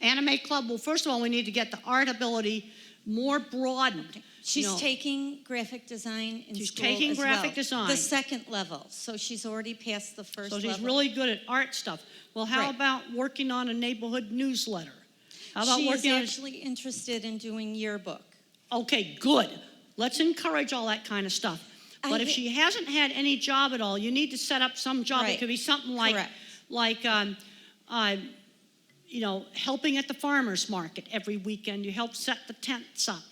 [SPEAKER 1] Anime club. Well, first of all, we need to get the art ability more broadened.
[SPEAKER 4] She's taking graphic design in
[SPEAKER 1] She's
[SPEAKER 4] school
[SPEAKER 1] taking
[SPEAKER 4] as
[SPEAKER 1] graphic
[SPEAKER 4] well.
[SPEAKER 1] design.
[SPEAKER 4] The second level, so she's already passed the first
[SPEAKER 1] So
[SPEAKER 4] level.
[SPEAKER 1] she's really good at art stuff. Well, how
[SPEAKER 4] Right.
[SPEAKER 1] about working on a neighborhood newsletter? How about
[SPEAKER 4] She's
[SPEAKER 1] working on?
[SPEAKER 4] actually interested in doing yearbook.
[SPEAKER 1] Okay, good. Let's encourage all that kind of stuff. But if she hasn't had any job at all, you need to set up some job. It
[SPEAKER 4] Right.
[SPEAKER 1] could be something like,
[SPEAKER 4] Correct.
[SPEAKER 1] helping at the farmer's market every weekend. You help set the tents up.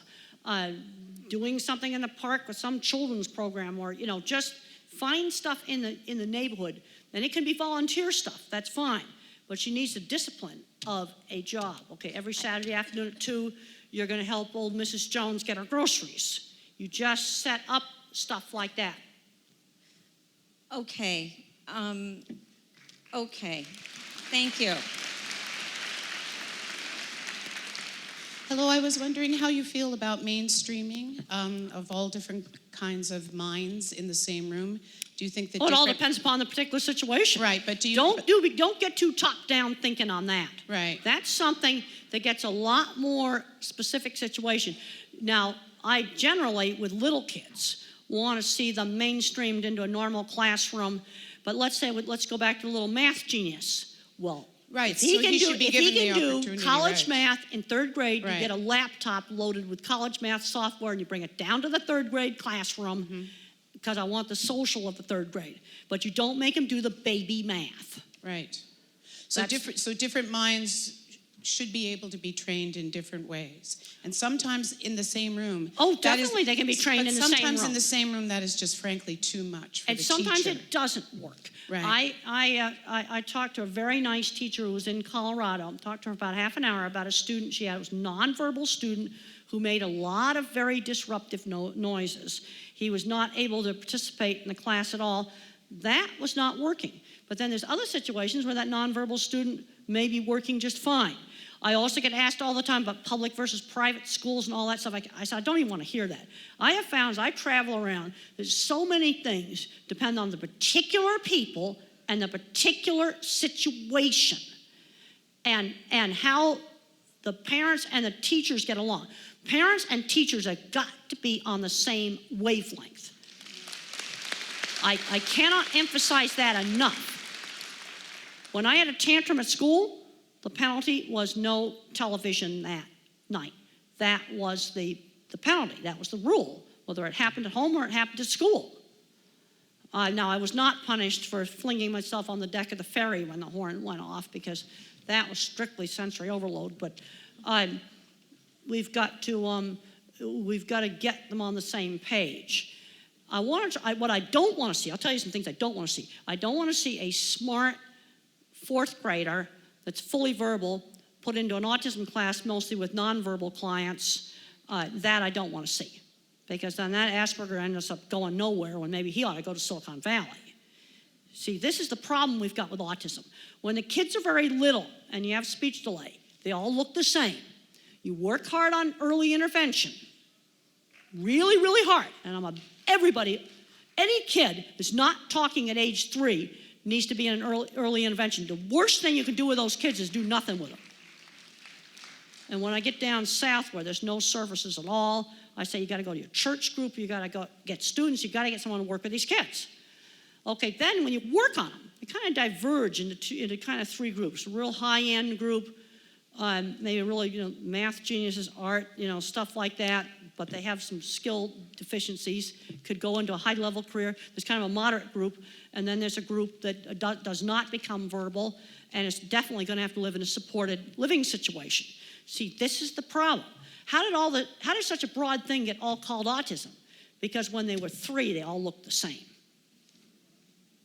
[SPEAKER 1] Doing something in the park with some children's program, or just find stuff in the neighborhood. And it can be volunteer stuff. That's fine. But she needs the discipline of a job. Okay, every Saturday afternoon at 2, you're going to help old Mrs. Jones get her groceries. You just set up stuff like that.
[SPEAKER 4] Okay. Okay. Thank you.
[SPEAKER 5] Hello, I was wondering how you feel about mainstreaming of all different kinds of minds in the same room. Do you think that
[SPEAKER 1] Well, it all depends upon the particular situation.
[SPEAKER 5] Right, but do you...
[SPEAKER 1] Don't get too top-down thinking on that.
[SPEAKER 5] Right.
[SPEAKER 1] That's something that gets a lot more specific situation. Now, I generally, with little kids, want to see them mainstreamed into a normal classroom. But let's go back to a little math genius. Well,
[SPEAKER 5] Right,
[SPEAKER 1] if he
[SPEAKER 5] so
[SPEAKER 1] can
[SPEAKER 5] he
[SPEAKER 1] do,
[SPEAKER 5] should be
[SPEAKER 1] if
[SPEAKER 5] given
[SPEAKER 1] he
[SPEAKER 5] the
[SPEAKER 1] can do
[SPEAKER 5] opportunity,
[SPEAKER 1] college
[SPEAKER 5] right.
[SPEAKER 1] math in 3rd grade, you
[SPEAKER 5] Right.
[SPEAKER 1] get a laptop loaded with college math software, and you bring it down to the 3rd grade classroom, because I want the social of the 3rd grade. But you don't make them do the baby math.
[SPEAKER 5] Right. So different minds should be able to be trained in different ways. And sometimes in the same room.
[SPEAKER 1] Oh,
[SPEAKER 5] that is-
[SPEAKER 1] definitely they can be trained in the same room.
[SPEAKER 5] Sometimes in the same room, that is just frankly too much for
[SPEAKER 1] And
[SPEAKER 5] the
[SPEAKER 1] sometimes
[SPEAKER 5] teacher.
[SPEAKER 1] it doesn't work.
[SPEAKER 5] Right.
[SPEAKER 1] I talked to a very nice teacher who was in Colorado. I talked to her about half an hour about a student she had. It was a nonverbal student who made a lot of very disruptive noises. He was not able to participate in the class at all. That was not working. But then there's other situations where that nonverbal student may be working just fine. I also get asked all the time about public versus private schools and all that stuff. I said, I don't even want to hear that. I have found as I travel around, there's so many things depend on the particular people and the particular situation and how the parents and the teachers get along. Parents and teachers have got to be on the same wavelength. I cannot emphasize that enough. When I had a tantrum at school, the penalty was no television that night. That was the penalty. That was the rule, whether it happened at home or it happened at school. Now, I was not punished for flinging myself on the deck of the ferry when the horn went off, because that was strictly sensory overload. But we've got to get them on the same page. What I don't want to see, I'll tell you some things I don't want to see. I don't want to see a smart 4th grader that's fully verbal put into an autism class mostly with nonverbal clients. That I don't want to see, because then that Asperger ends up going nowhere when maybe he ought to go to Silicon Valley. See, this is the problem we've got with autism. When the kids are very little and you have speech delay, they all look the same. You work hard on early intervention, really, really hard. And any kid that's not talking at age 3 needs to be in an early intervention. The worst thing you can do with those kids is do nothing with them. And when I get down south where there's no services at all, I say you got to go to your church group, you got to go get students, you got to get someone to work with these kids. Okay, then when you work on them, you kind of diverge into kind of 3 groups. A real high-end group, maybe really math geniuses, art, stuff like that, but they have some skill deficiencies, could go into a high-level career. There's kind of a moderate group, and then there's a group that does not become verbal, and is definitely going to have to live in a supported living situation. See, this is the problem. How did such a broad thing get all called autism? Because when they were 3, they all looked the same.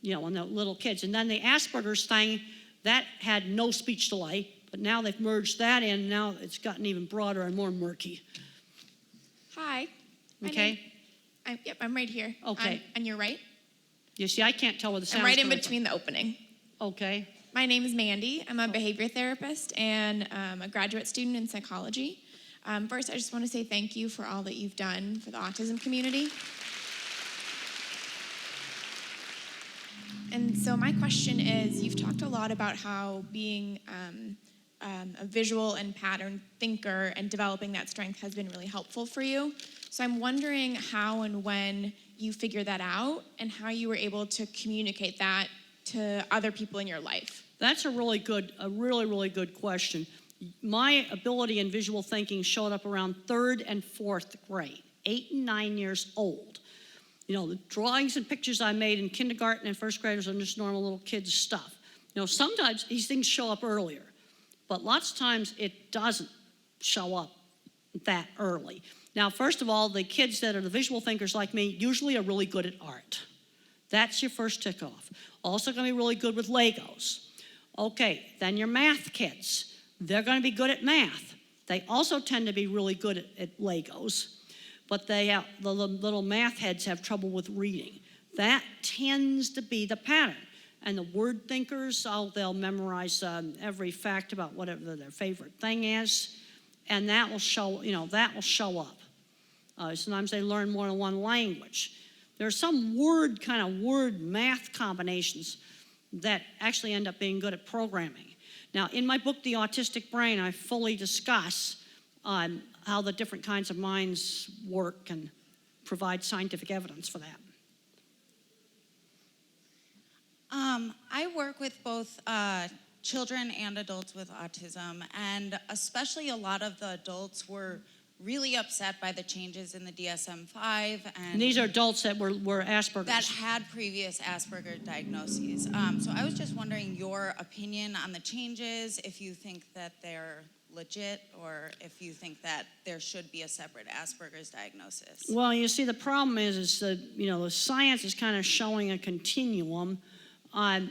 [SPEAKER 1] When they're little kids. And then the Asperger's thing, that had no speech delay, but now they've merged that in, now it's gotten even broader and more murky.
[SPEAKER 6] Hi.
[SPEAKER 1] Okay?
[SPEAKER 6] Yep, I'm right here.
[SPEAKER 1] Okay.
[SPEAKER 6] On your right.
[SPEAKER 1] You see, I can't tell where the sound's
[SPEAKER 6] I'm right in
[SPEAKER 1] coming from.
[SPEAKER 6] between the opening.
[SPEAKER 1] Okay.
[SPEAKER 6] My name is Mandy. I'm a behavior therapist and a graduate student in psychology. First, I just want to say thank you for all that you've done for the autism community. And so my question is, you've talked a lot about how being a visual and pattern thinker and developing that strength has been really helpful for you. So I'm wondering how and when you figured that out and how you were able to communicate that to other people in your life.
[SPEAKER 1] That's a really good question. My ability in visual thinking showed up around 3rd and 4th grade, 8 and 9 years old. You know, the drawings and pictures I made in kindergarten and first graders are just normal little kids' stuff. You know, sometimes these things show up earlier, but lots of times it doesn't show up that early. Now, first of all, the kids that are the visual thinkers like me usually are really good at art. That's your first tick off. Also gonna be really good with Legos. Okay, then your math kids. They're gonna be good at math. They also tend to be really good at Legos, but the little math heads have trouble with reading. That tends to be the pattern. And the word thinkers, they'll memorize every fact about whatever their favorite thing is, and that will show up. Sometimes they learn more than one language. There are some word math combinations that actually end up being good at programming. Now, in my book, The Autistic Brain, I fully discuss how the different kinds of minds work and provide scientific evidence for that.
[SPEAKER 7] I work with both children and adults with autism, and especially a lot of the adults were really upset by the changes in the DSM-5.
[SPEAKER 1] And these are adults that were Asperger's.
[SPEAKER 7] That had previous Asperger diagnoses. So I was just wondering your opinion on the changes, if you think that they're legit, or if you think that there should be a separate Asperger's diagnosis.
[SPEAKER 1] Well, you see, the problem is that, the science is kind of showing a continuum. I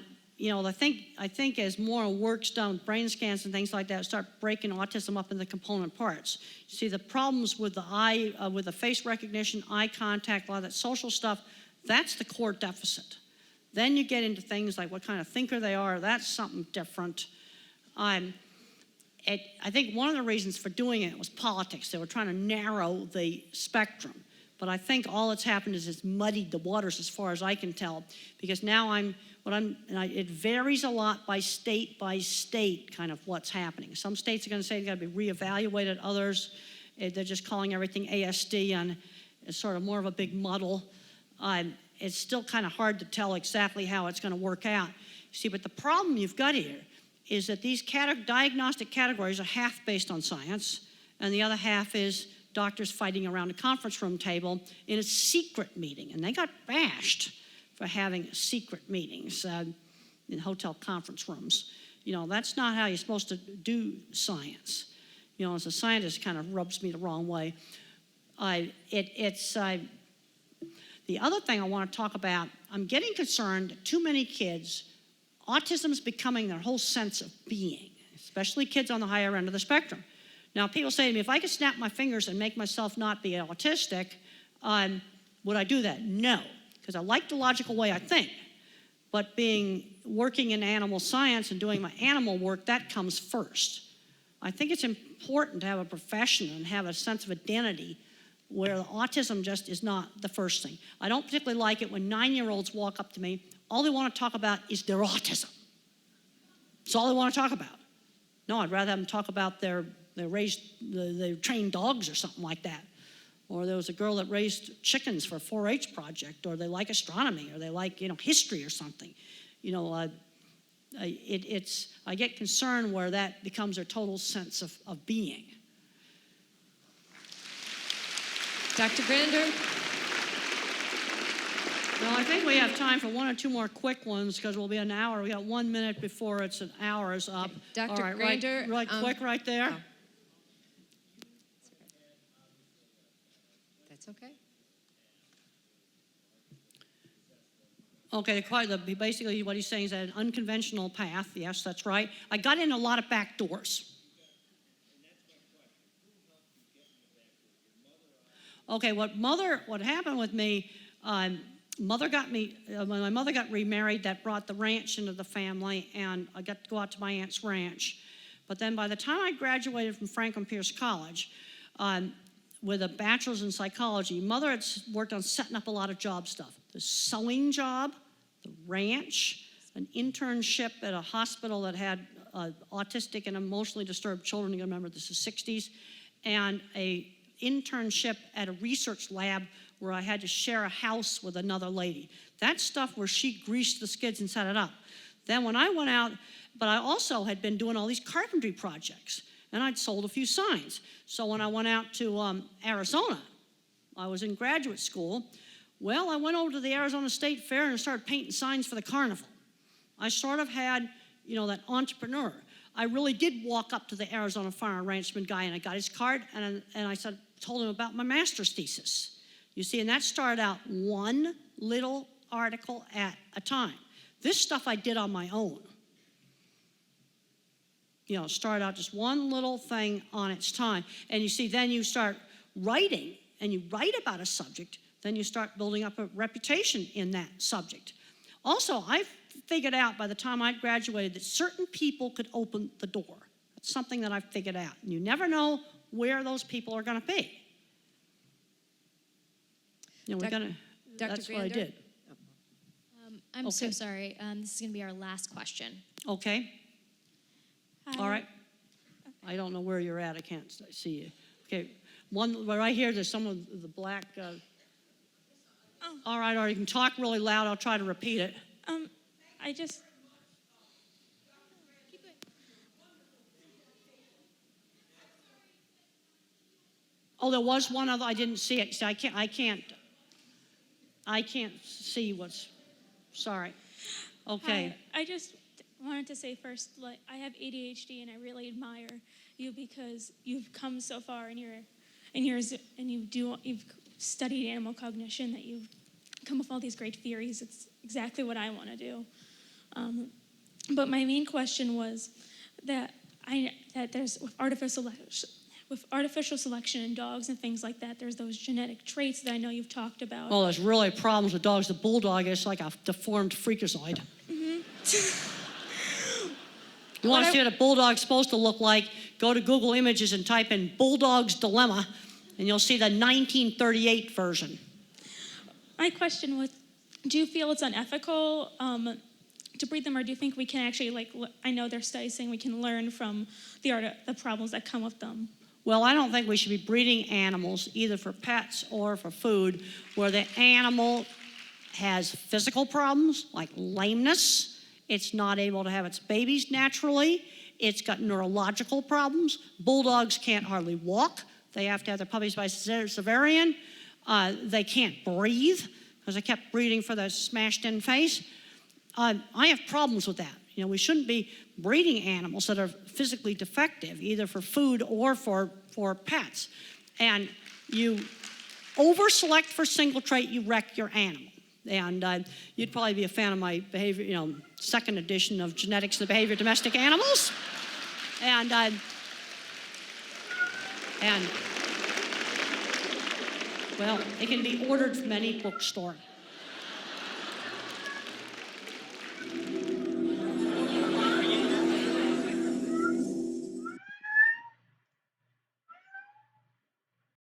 [SPEAKER 1] think as more work's done with brain scans and things like that, start breaking autism up into component parts. You see, the problems with with the face recognition, eye contact, a lot of that social stuff, that's the core deficit. Then you get into things like what kind of thinker they are. That's something different. I think one of the reasons for doing it was politics. They were trying to narrow the spectrum. But I think all that's happened is it's muddied the waters as far as I can tell, because now it varies a lot by state kind of what's happening. Some states are going to say it's got to be reevaluated. Others, they're just calling everything ASD, and it's sort of more of a big muddle. It's still kind of hard to tell exactly how it's going to work out. See, but the problem you've got here is that these diagnostic categories are half based on science, and the other half is doctors fighting around a conference room table in a secret meeting, and they got bashed for having secret meetings in hotel conference rooms. That's not how you're supposed to do science. As a scientist, it kind of rubs me the wrong way. The other thing I want to talk about, I'm getting concerned that too many kids, autism is becoming their whole sense of being, especially kids on the higher end of the spectrum. Now, people say to me, if I could snap my fingers and make myself not be autistic, would I do that? No, because I like the logical way I think. But working in animal science and doing my animal work, that comes first. I think it's important to have a profession and have a sense of identity where the autism just is not the first thing. I don't particularly like it when 9-year-olds walk up to me, all they want to talk about is their autism. That's all they want to talk about. No, I'd rather have them talk about they trained dogs or something like that. Or there was a girl that raised chickens for a 4-H project, or they like astronomy, or they like, history or something. I get concerned where that becomes their total sense of being.
[SPEAKER 8] Dr. Grander?
[SPEAKER 1] Well, I think we have time for one or two more quick ones because we'll be an hour. We got 1 minute before it's an hour is up.
[SPEAKER 8] Dr.
[SPEAKER 1] All right,
[SPEAKER 8] Grander,
[SPEAKER 1] right quick right there.
[SPEAKER 8] Oh. That's okay.
[SPEAKER 1] Okay, basically what he's saying is that an unconventional path. Yes, that's right. I got in a lot of back doors. Okay, what happened with me, my mother got remarried. That brought the ranch into the family, and I got to go out to my aunt's ranch. But then by the time I graduated from Franklin Pierce College, with a bachelor's in psychology. Mother had worked on setting up a lot of job stuff. The sewing job, the ranch, an internship at a hospital that had autistic and emotionally disturbed children. You remember this is 60s. And a internship at a research lab where I had to share a house with another lady. That's stuff where she greased the skids and set it up. Then when I went out, but I also had been doing all these carpentry projects, and I'd sold a few signs. So when I went out to Arizona, I was in graduate school. Well, I went over to the Arizona State Fair and started painting signs for the carnival. I sort of had, that entrepreneur. I really did walk up to the Arizona Farm and Ranchman guy, and I got his card, and I told him about my master's thesis. You see, and that started out one little article at a time. This stuff I did on my own. Started out just one little thing on its time. And you see, then you start writing, and you write about a subject, then you start building up a reputation in that subject. Also, I figured out by the time I graduated that certain people could open the door. That's something that I've figured out. And you never know where those people are going to be. That's what I did.
[SPEAKER 9] I'm so
[SPEAKER 1] Okay.
[SPEAKER 9] sorry. This is going to be our last question.
[SPEAKER 1] Okay. All right. I don't know where you're at. I can't see you. Okay. One right here, there's some of the black. All right, or you can talk really loud. I'll try to repeat it.
[SPEAKER 6] I just.
[SPEAKER 1] Oh, there was one other. I didn't see it. See, I can't see what's. Sorry. Okay.
[SPEAKER 10] I just wanted to say first, like, I have ADHD, and I really admire you because you've come so far in yours, and you've studied animal cognition, that you've come up with all these great theories. It's exactly what I want to do. But my main question was that there's with artificial selection in dogs and things like that, there's those genetic traits that I know you've talked about.
[SPEAKER 1] Well, there's really problems with dogs. The bulldog is like a deformed freakazoid. You want to see what a bulldog's supposed to look like? Go to Google Images and type in Bulldog's Dilemma, and you'll see the 1938 version.
[SPEAKER 10] My question was, do you feel it's unethical to breed them, or do you think we can actually, I know there's studies saying we can learn from the problems that come with them?
[SPEAKER 1] Well, I don't think we should be breeding animals, either for pets or for food, where the animal has physical problems like lameness. It's not able to have its babies naturally. It's got neurological problems. Bulldogs can't hardly walk. They have to have their puppies by cesarean. They can't breathe because I kept breeding for the smashed-in face. I have problems with that. We shouldn't be breeding animals that are physically defective, either for food or for pets. And you over-select for single trait, you wreck your animal. And you'd probably be a fan of my behavior, second edition of Genetics and the Behavior of Domestic Animals. And well, it can be ordered from any bookstore.